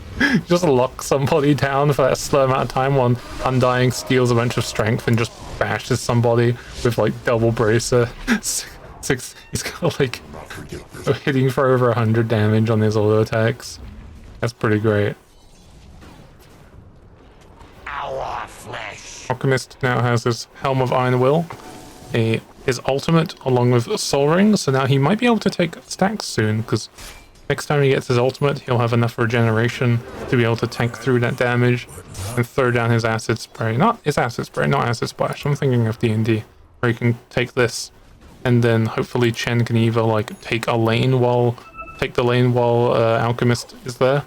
Just lock somebody down for that slow amount of time while Undying steals a bunch of strength and just bashes somebody with like double bracer. Six, he's got like hitting for over 100 damage on his auto attacks. That's pretty great. Our flesh. Alchemist now has his Helm of Iron Will, his ultimate along with Soul Ring, so now he might be able to take stacks soon, because next time he gets his ultimate, he'll have enough regeneration to be able to tank through that damage and throw down his acid spray. Not his acid spray, not acid splash. I'm thinking of D&D, where he can take this, and then hopefully Chen can either like take the lane while Alchemist is there,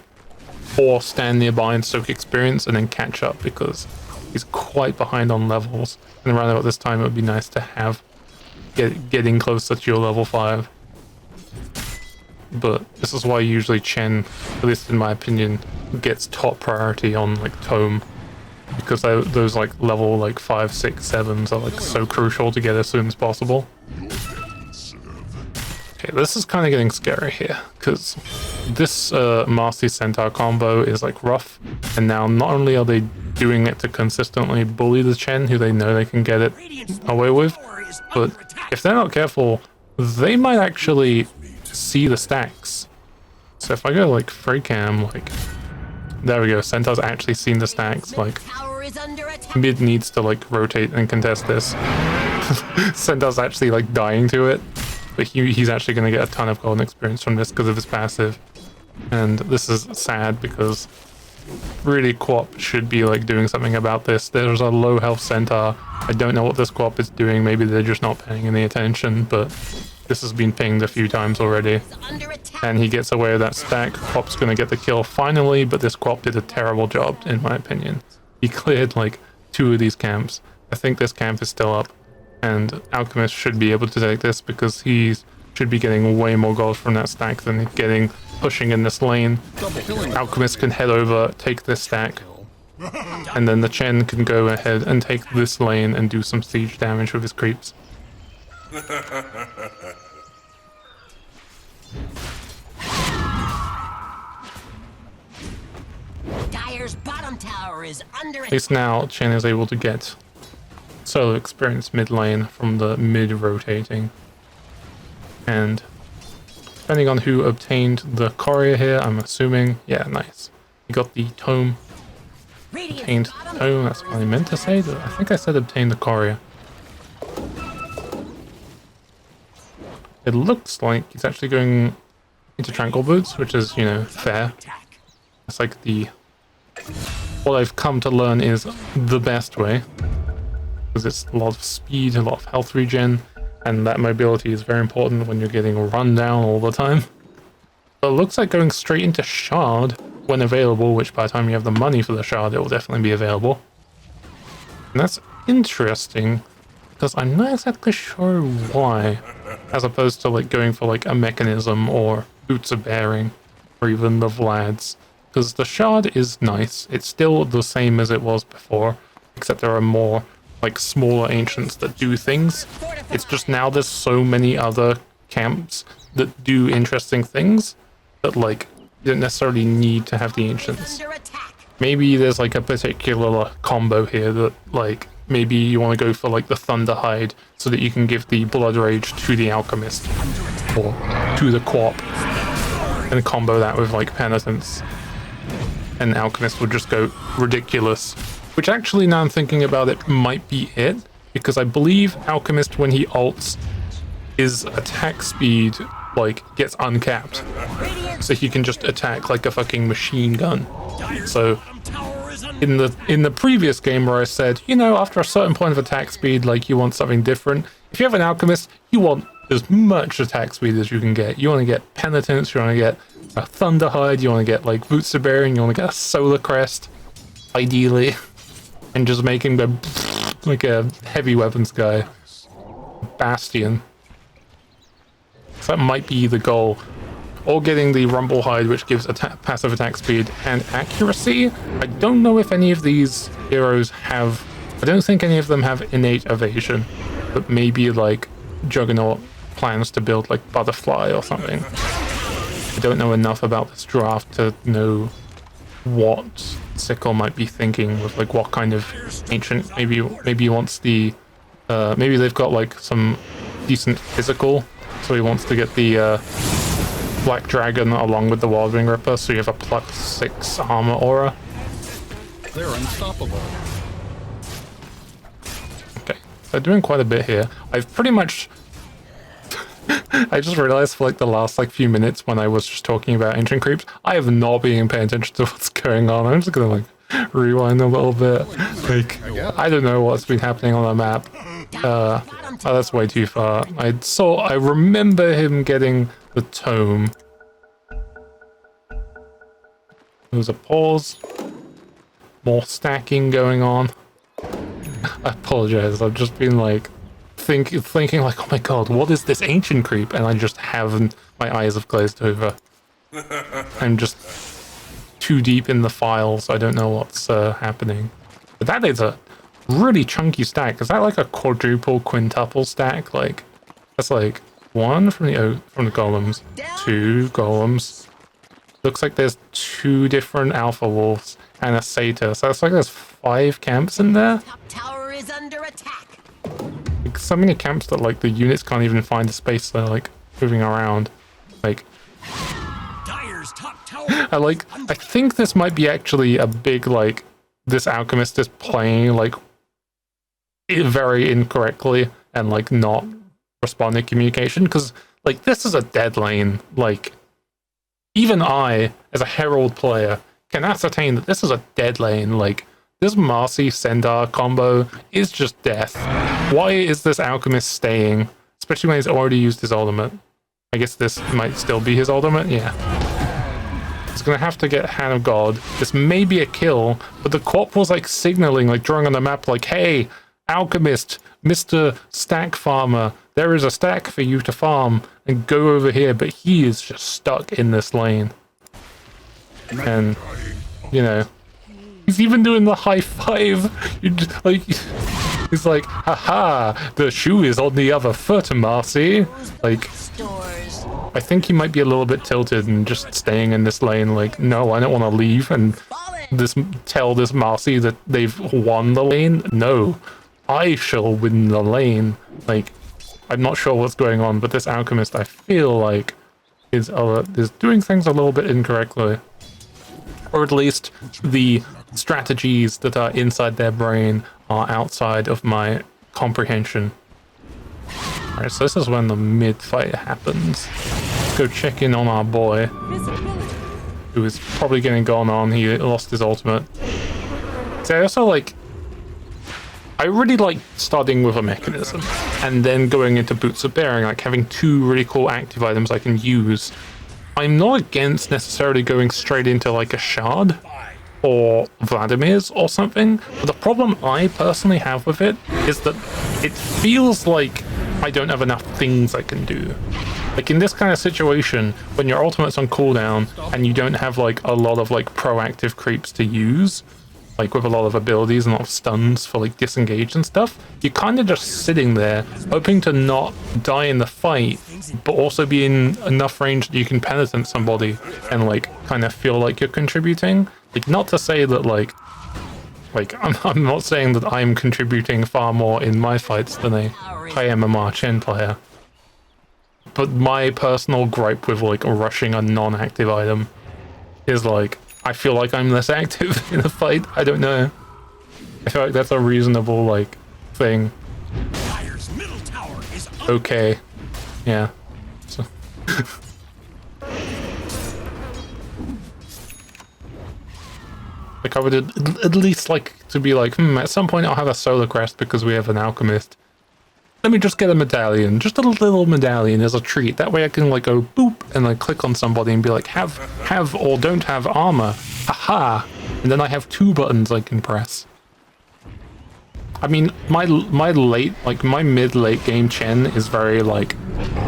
or stand nearby and soak experience and then catch up, because he's quite behind on levels. And around about this time, it would be nice to have getting closer to your level 5. But this is why usually Chen, at least in my opinion, gets top priority on like Tome, because those like level like 5, 6, 7s are like so crucial to get as soon as possible. Okay, this is kind of getting scary here, because this Master Centaur combo is like rough, and now not only are they doing it to consistently bully the Chen, who they know they can get it away with, but if they're not careful, they might actually see the stacks. So if I go like free cam, like there we go, Centaur's actually seen the stacks. Like mid needs to like rotate and contest this. Centaur's actually like dying to it, but he's actually going to get a ton of golden experience from this because of his passive. And this is sad, because really QoP should be like doing something about this. There's a low health Centaur. I don't know what this QoP is doing. Maybe they're just not paying any attention, but this has been pinged a few times already. And he gets away with that stack. QoP's going to get the kill finally, but this QoP did a terrible job in my opinion. He cleared like 2 of these camps. I think this camp is still up, and Alchemist should be able to take this, because he should be getting way more gold from that stack than pushing in this lane. Alchemist can head over, take this stack, and then the Chen can go ahead and take this lane and do some siege damage with his creeps. Dire's bottom tower is under At least now Chen is able to get solo experience mid lane from the mid rotating. And depending on who obtained the courier here, I'm assuming, yeah, nice. He got the tome. Obtained the tome, that's what I meant to say. I think I said obtained the courier. It looks like he's actually going into Tranquil Boots, which is, you know, fair. It's like what I've come to learn is the best way, because it's a lot of speed, a lot of health regen, and that mobility is very important when you're getting run down all the time. But it looks like going straight into Shard when available, which by the time you have the money for the Shard, it will definitely be available. And that's interesting, because I'm not exactly sure why, as opposed to like going for like a mechanism or Boots of Bearing, or even the Vlads. Because the Shard is nice, it's still the same as it was before, except there are more like smaller ancients that do things. It's just now there's so many other camps that do interesting things that like you don't necessarily need to have the ancients. Maybe there's like a particular combo here that like maybe you want to go for like the Thunderhide so that you can give the Blood Rage to the Alchemist or to the QoP and combo that with like Penitence, and Alchemist would just go ridiculous. Which actually, now I'm thinking about it, might be it, because I believe Alchemist, when he ults, his attack speed like gets uncapped, so he can just attack like a fucking machine gun. So in the previous game where I said, you know, after a certain point of attack speed, like you want something different, if you have an Alchemist, you want as much attack speed as you can get. You want to get Penitence, you want to get a Thunderhide, you want to get like Boots of Bearing, you want to get a Solar Crest, ideally, and just make him go like a heavy weapons guy. Bastion. So that might be the goal. Or getting the Rumble Hide, which gives passive attack speed and accuracy. I don't know if any of these heroes have... I don't think any of them have innate evasion, but maybe like Juggernaut plans to build like Butterfly or something. I don't know enough about this draft to know what Sikle might be thinking with like what kind of ancient. Maybe he wants the. Maybe they've got like some decent physical, so he wants to get the Black Dragon along with the Wildwing Ripper, so you have a +6 armor aura. They're unstoppable. Okay, they're doing quite a bit here. I've pretty much. I just realized for like the last like few minutes when I was just talking about ancient creeps, I have not been paying attention to what's going on. I'm just gonna like rewind a little bit. Like I don't know what's been happening on the map. Oh, that's way too far. I remember him getting the tome. There was a pause. More stacking going on. I apologize. I've just been like thinking like, oh my god, what is this ancient creep? And I just haven't. My eyes have glazed over. I'm just too deep in the files. I don't know what's happening. But that is a really chunky stack. Is that like a quadruple, quintuple stack? Like that's like 1 from the golems, 2 golems. Looks like there's 2 different alpha wolves and a satyr. So it's like there's 5 camps in there. Top tower is under attack. Like, so many camps that like the units can't even find the space. They're like moving around. Like Dire's top tower. I think this might be actually a big like this alchemist is playing like it very incorrectly and like not responding to communication, because like this is a dead lane. Like even I, as a herald player, can ascertain that this is a dead lane. Like this Marcy Sendar combo is just death. Why is this alchemist staying, especially when he's already used his ultimate? I guess this might still be his ultimate. Yeah. He's gonna have to get Hand of God. This may be a kill, but the Quap was like signaling, like drawing on the map, like, hey, Alchemist, Mr. Stack Farmer, there is a stack for you to farm and go over here, but he is just stuck in this lane. And, you know, he's even doing the high five. He's like, haha, the shoe is on the other foot, Marcy. Like, Stores. I think he might be a little bit tilted and just staying in this lane, like, no, I don't want to leave and tell this Marcy that they've won the lane. No, I shall win the lane. Like, I'm not sure what's going on, but this alchemist, I feel like, is doing things a little bit incorrectly. Or at least the strategies that are inside their brain are outside of my comprehension. Alright, so this is when the mid-fight happens. Let's go check in on our boy, who is probably getting gone on. He lost his ultimate. So I also like... I really like starting with a mechanism and then going into Boots of Bearing, like having 2 really cool active items I can use. I'm not against necessarily going straight into like a shard or Vladimir's or something, but the problem I personally have with it is that it feels like I don't have enough things I can do. Like in this kind of situation, when your ultimate's on cooldown and you don't have like a lot of like proactive creeps to use, like with a lot of abilities and a lot of stuns for like disengage and stuff, you're kind of just sitting there hoping to not die in the fight, but also be in enough range that you can penitent somebody and like kind of feel like you're contributing. Like, not to say that like I'm not saying that I'm contributing far more in my fights than a high MMR Chen player, but my personal gripe with like rushing a non-active item is like, I feel like I'm less active in a fight. I don't know. I feel like that's a reasonable, like, thing. Dire's middle tower is Okay. Yeah. So. Like, I would at least like to be like, at some point I'll have a solo quest because we have an alchemist. Let me just get a medallion, just a little medallion as a treat. That way I can like go boop and like click on somebody and be like, have or don't have armor. Haha. And then I have 2 buttons I can press. I mean, my mid-late game Chen is very like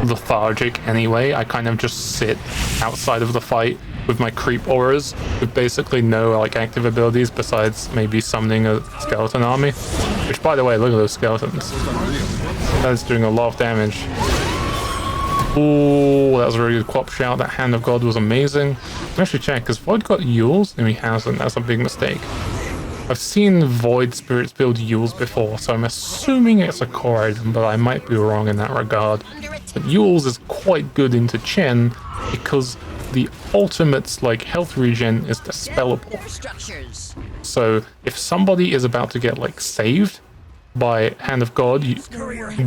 lethargic anyway. I kind of just sit outside of the fight with my creep auras with basically no like active abilities besides maybe summoning a skeleton army. Which, by the way, look at those skeletons. That's doing a lot of damage. Oh, that was a really good quap shout. That Hand of God was amazing. I'll actually check, because Void got Yules? No, he hasn't. That's a big mistake. I've seen Void Spirits build Yules before, so I'm assuming it's a core item, but I might be wrong in that regard. But Yules is quite good into Chen, because the ultimate's like health regen is dispellable. So if somebody is about to get like saved by Hand of God,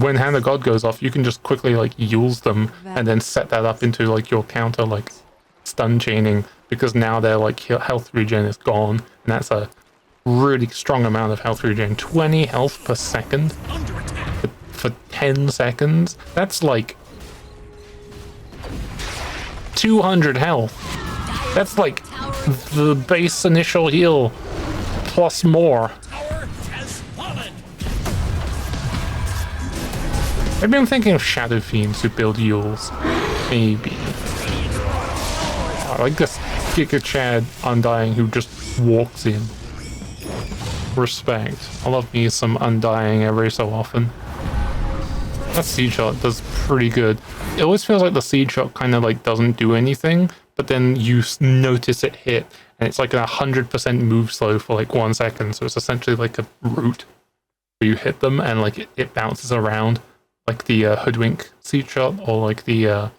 when Hand of God goes off, you can just quickly like Yules them and then set that up into like your counter like stun chaining, because now their like health regen is gone, and that's a really strong amount of health regen. 20 health per second for 10 seconds. That's like 200 health. That's like the base initial heal plus more. Maybe I'm thinking of Shadow Fiends who build Yules. Maybe. I like this Giga Chad Undying who just walks in. Respect. I love me some Undying every so often. That Seed Shot does pretty good. It always feels like the Seed Shot kind of like doesn't do anything, but then you notice it hit, and it's like a 100% move slow for like 1 second, so it's essentially like a root where you hit them and like it bounces around, like the Hoodwink Seed Shot or like the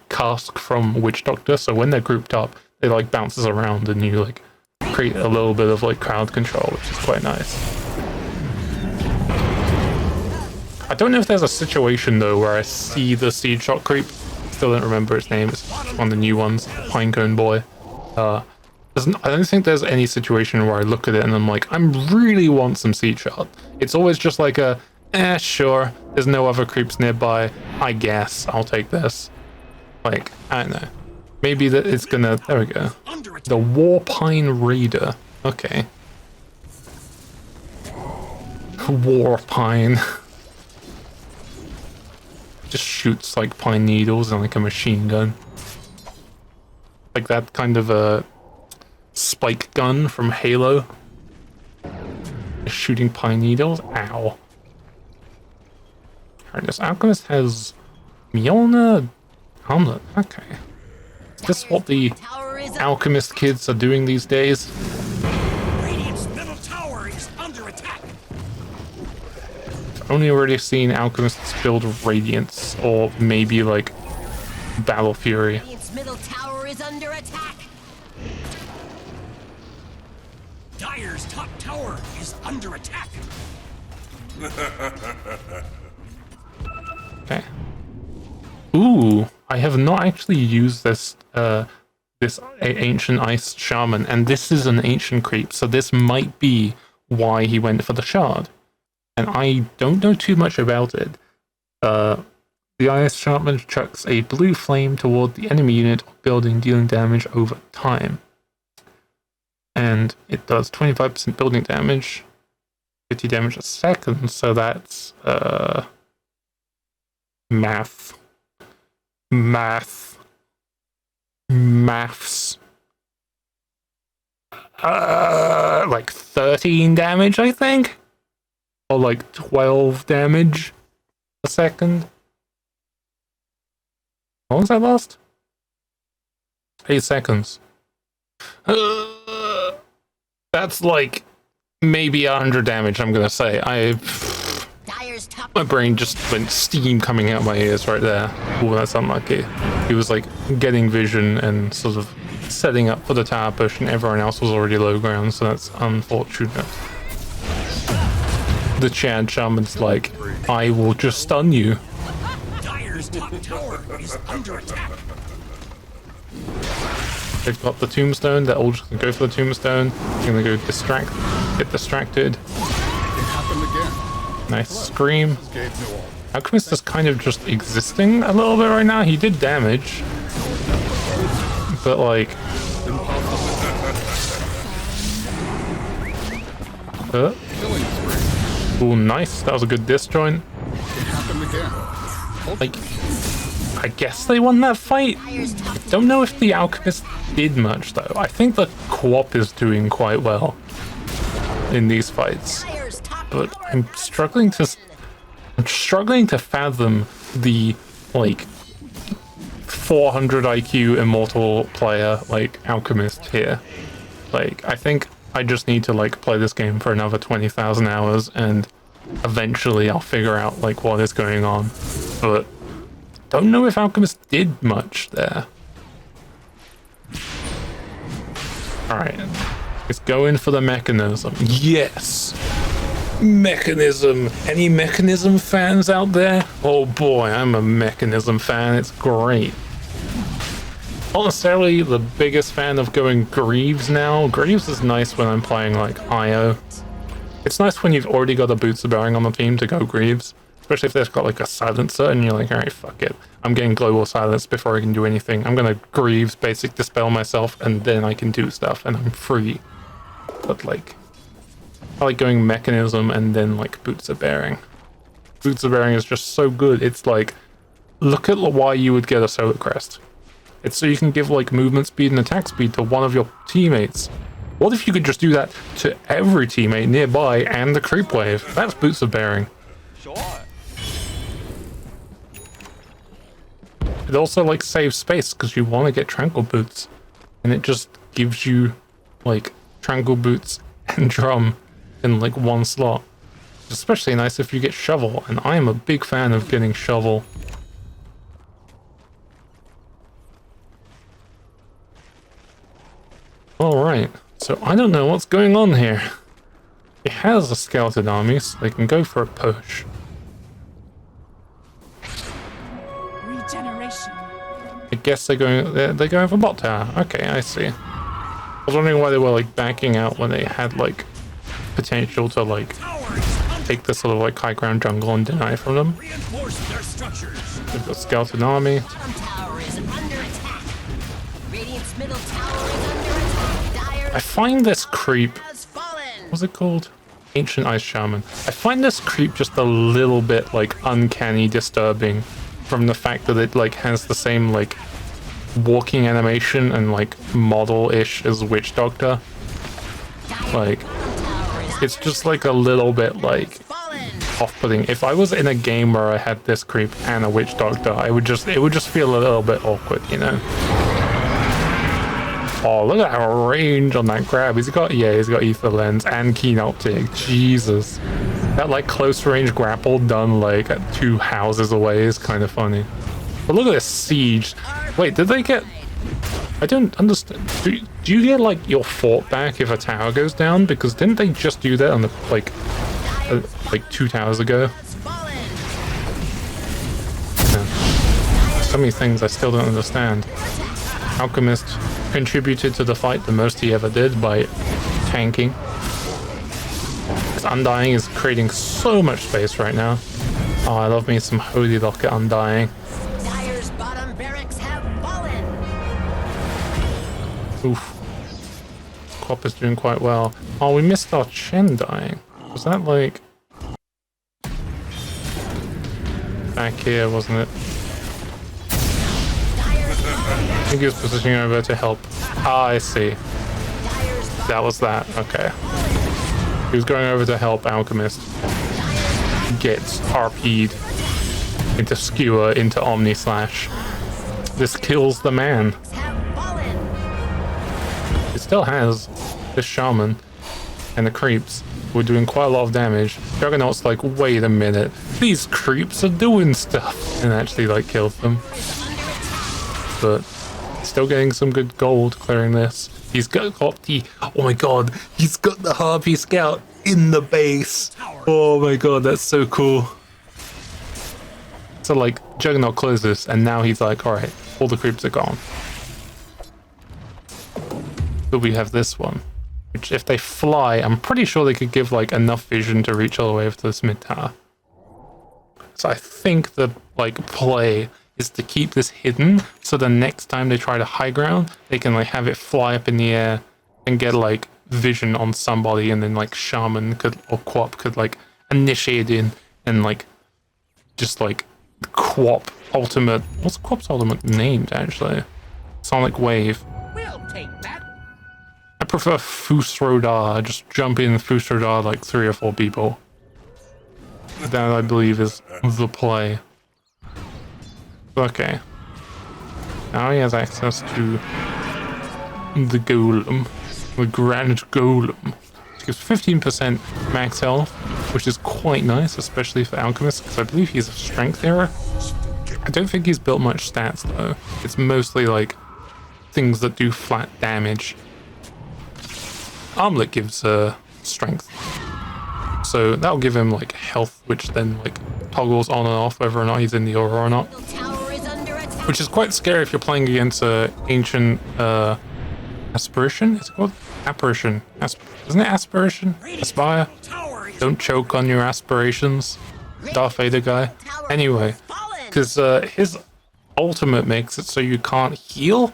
Cask from Witch Doctor. So when they're grouped up, it like bounces around and you like create a little bit of like crowd control, which is quite nice. I don't know if there's a situation though where I see the Seed Shot creep. Still don't remember its name. It's one of the new ones, Pinecone Boy. I don't think there's any situation where I look at it and I'm like, I really want some Seed Shot. It's always just like a, sure, there's no other creeps nearby, I guess I'll take this. Like, I don't know. Maybe that it's gonna, there we go. The Warpine Raider. Okay. Warpine. Just shoots like pine needles and like a machine gun. Like that kind of a spike gun from Halo. Just shooting pine needles. Ow. Alright, this alchemist has Mjolnir Hamlet. Okay. Is this what the alchemist kids are doing these days? Radiant's middle tower is under attack. I've only already seen alchemists build Radiance or maybe like Battle Fury. Radiant's middle tower is under attack. Dire's top tower is under attack. Okay. Ooh, I have not actually used this ancient ice shaman, and this is an ancient creep, so this might be why he went for the shard. And I don't know too much about it. The ice shaman chucks a blue flame toward the enemy unit or building, dealing damage over time. And it does 25% building damage, 50 damage a second, so that's maths. Like 13 damage, I think? Or like 12 damage a second? How long does that last? 8 seconds. That's like maybe 100 damage, I'm gonna say. My brain just went steam coming out my ears right there. Oh, that's unlucky. He was like getting vision and sort of setting up for the tower push, and everyone else was already low ground, so that's unfortunate. The Chad Shaman's like, I will just stun you. Dire's top tower is under attack. They've got the tombstone, they're all just gonna go for the tombstone. They're gonna go get distracted. It happened again. Nice scream. Gave no all. Alchemist is kind of just existing a little bit right now. He did damage. But like... Killing spree. Oh, nice. That was a good disjoint. It happened again. Like, I guess they won that fight. I don't know if the Alchemist did much, though. I think the co-op is doing quite well in these fights. But I'm struggling to fathom the, like, 400 IQ immortal player like alchemist here. Like, I think I just need to like play this game for another 20,000 hours and eventually I'll figure out like what is going on. But don't know if alchemist did much there. Alright, let's go in for the mechanism. Yes! Mechanism! Any mechanism fans out there? Oh boy, I'm a mechanism fan. It's great. Not necessarily the biggest fan of going Greaves now. Greaves is nice when I'm playing like IO. It's nice when you've already got a Boots of Bearing on the team to go Greaves. Especially if they've got like a silencer and you're like, alright, fuck it. I'm getting global silence before I can do anything. I'm gonna Greaves, basic dispel myself, and then I can do stuff and I'm free. But like, I like going mechanism and then like Boots of Bearing. Boots of Bearing is just so good. It's like, look at why you would get a Solar Crest. It's so you can give like movement speed and attack speed to one of your teammates. What if you could just do that to every teammate nearby and the creep wave? That's Boots of Bearing. Sure. It also like saves space because you want to get Tranquil Boots, and it just gives you like Tranquil Boots and Drum in like one slot. It's especially nice if you get Shovel, and I am a big fan of getting Shovel. Alright, so I don't know what's going on here. It has a skeleton army, so they can go for a push. Regeneration. I guess they're going for bot tower. Okay, I see. I was wondering why they were like backing out when they had like potential to like take this sort of like high ground jungle and deny from them. Reinforce their structures. They've got skeleton army. Bottom tower is under attack. Radiant's middle tower is under attack. Dire I find this creep, has fallen. what's it called? Ancient Ice Shaman. I find this creep just a little bit like uncanny disturbing from the fact that it like has the same like walking animation and like model-ish as Witch Doctor. Like, it's just like a little bit like Fallen. off-putting. If I was in a game where I had this creep and a Witch Doctor, it would just feel a little bit awkward, you know? Oh, look at that range on that grab. He's got Ether Lens and Keen Optic. Jesus. That like close range grapple done like at 2 houses away is kind of funny. But look at this siege. Wait, did they get... I don't understand. Do you get like your fort back if a tower goes down? Because didn't they just do that on the like 2 towers ago? Yeah. So many things I still don't understand. Alchemist contributed to the fight the most he ever did by tanking. His Undying is creating so much space right now. Oh, I love me some Holy Locket Undying. Dire's bottom barracks have fallen. Oof. Quap is doing quite well. Oh, we missed our Chen dying. Was that like... back here, wasn't it? I think he was positioning over to help. Ah, I see. That was that. Okay. He was going over to help Alchemist get RP'd into Skewer, into Omni Slash. This kills the man. It still has this Shaman and the creeps. We're doing quite a lot of damage. Juggernaut's like, wait a minute, these creeps are doing stuff, and actually like kills them. But still getting some good gold clearing this. He's got the, oh my god, he's got the Harpy Scout in the base. Oh my god, that's so cool. So like, Juggernaut closes, and now he's like, alright, all the creeps are gone. But we have this one, which if they fly, I'm pretty sure they could give like enough vision to reach all the way up to this mid tower. So I think the like play is to keep this hidden, so the next time they try to high ground, they can like have it fly up in the air and get like vision on somebody, and then like Shaman could or Quap could like initiate in and like just like Quap ultimate. What's Quap's ultimate named actually? Sonic Wave. We'll take that. I prefer Fusrodar. Just jump in Fusrodar like 3 or 4 people. That I believe is the play. Okay. now he has access to the golem, the grand golem. It gives 15% max health, which is quite nice, especially for alchemists, because I believe he's a strength hero. I don't think he's built much stats though. It's mostly like things that do flat damage. Armlet gives strength, so that'll give him like health, which then like toggles on and off whether or not he's in the aura or not. Tower is under attack. Which is quite scary if you're playing against ancient aspiration. Is it called apparition? Isn't it aspiration? Aspire. Tower is Don't choke on your aspirations, Darth Vader guy. Anyway, because his ultimate makes it so you can't heal,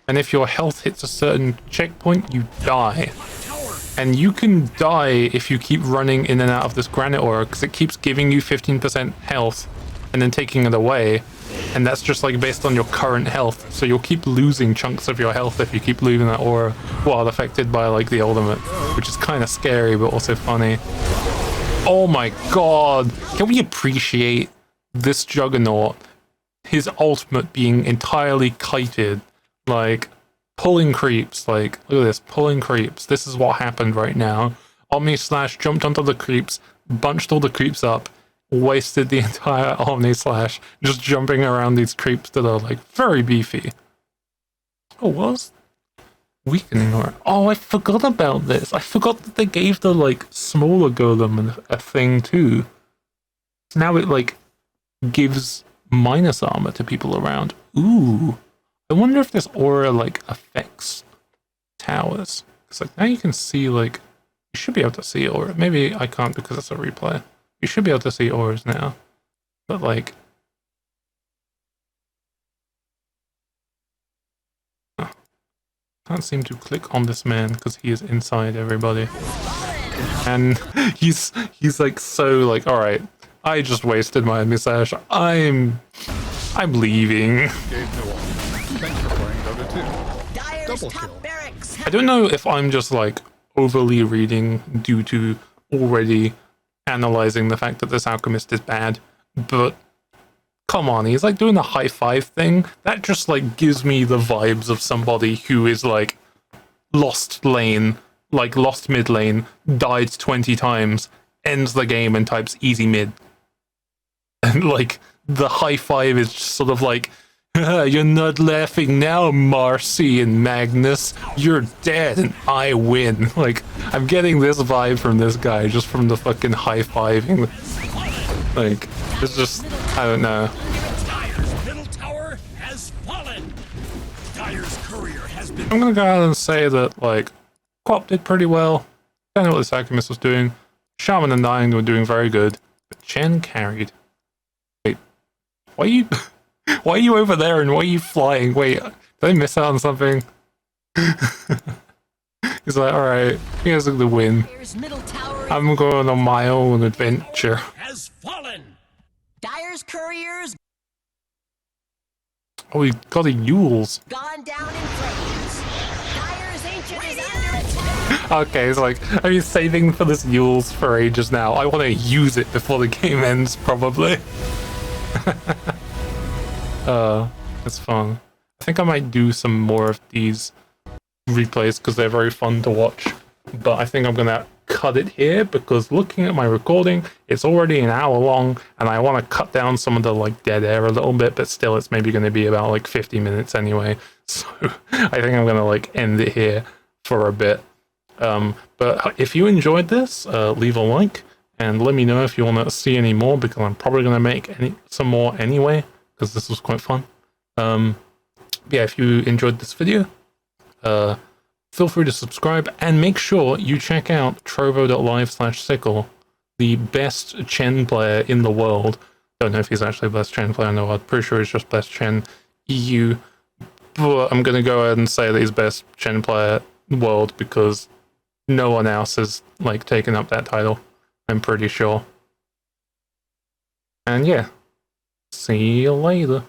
and if your health hits a certain checkpoint, you die. And you can die if you keep running in and out of this granite aura, because it keeps giving you 15% health and then taking it away, and that's just like based on your current health, so you'll keep losing chunks of your health if you keep leaving that aura while affected by like the ultimate, which is kind of scary but also funny. Oh my god, can we appreciate this juggernaut, his ultimate being entirely kited, like pulling creeps, like look at this, pulling creeps. This is what happened right now. Omni Slash jumped onto the creeps, bunched all the creeps up, wasted the entire Omni Slash just jumping around these creeps that are like very beefy. Oh, what was weakening or oh, I forgot about this. I forgot that they gave the like smaller golem a thing too. Now it like gives minus armor to people around. Ooh, I wonder if this aura like affects towers, because like now you can see, like you should be able to see aura. Maybe I can't because it's a replay. You should be able to see auras now, but like can't seem to click on this man because he is inside everybody, and he's like so like, all right, I just wasted my message. I'm leaving. Gave no one. Thanks for playing Dota 2. Dyer's Double top kill. barracks. I don't know if I'm just like overly reading due to already analyzing the fact that this alchemist is bad, but come on, he's like doing the high five thing. That just like gives me the vibes of somebody who is like lost lane, like lost mid lane, died 20 times, ends the game and types easy mid. And like the high five is just sort of like, you're not laughing now, Marcy and Magnus. You're dead and I win. Like, I'm getting this vibe from this guy just from the fucking high-fiving. Like, it's just, I don't know. Dyer's middle tower has fallen. Dyer's courier has been I'm gonna go out and say that, like, Quap did pretty well. I don't know what this alchemist was doing. Shaman and Nine were doing very good. But Chen carried. Wait, why are you... Why are you over there and why are you flying? Wait, did I miss out on something? He's like, alright, you guys are the win. Dyer's middle tower I'm going on my own adventure. has fallen. Dyer's couriers Oh, he got a Yules. gone down in flames. Dyer's ancient is under attack. Okay, it's like, I've been saving for this Yules for ages now. I want to use it before the game ends, probably. It's fun. I think I might do some more of these replays because they're very fun to watch. But I think I'm gonna cut it here because looking at my recording, it's already an hour long, and I want to cut down some of the like dead air a little bit. But still, it's maybe going to be about like 50 minutes anyway. So I think I'm gonna like end it here for a bit. But if you enjoyed this, leave a like and let me know if you want to see any more, because I'm probably gonna make some more anyway, because this was quite fun. Yeah, if you enjoyed this video, feel free to subscribe and make sure you check out trovo.live/Sikle, the best Chen player in the world. Don't know if he's actually the best Chen player in the world. Pretty sure he's just best Chen EU. But I'm gonna go ahead and say that he's best Chen player in the world because no one else has like taken up that title, I'm pretty sure. And yeah, see you later.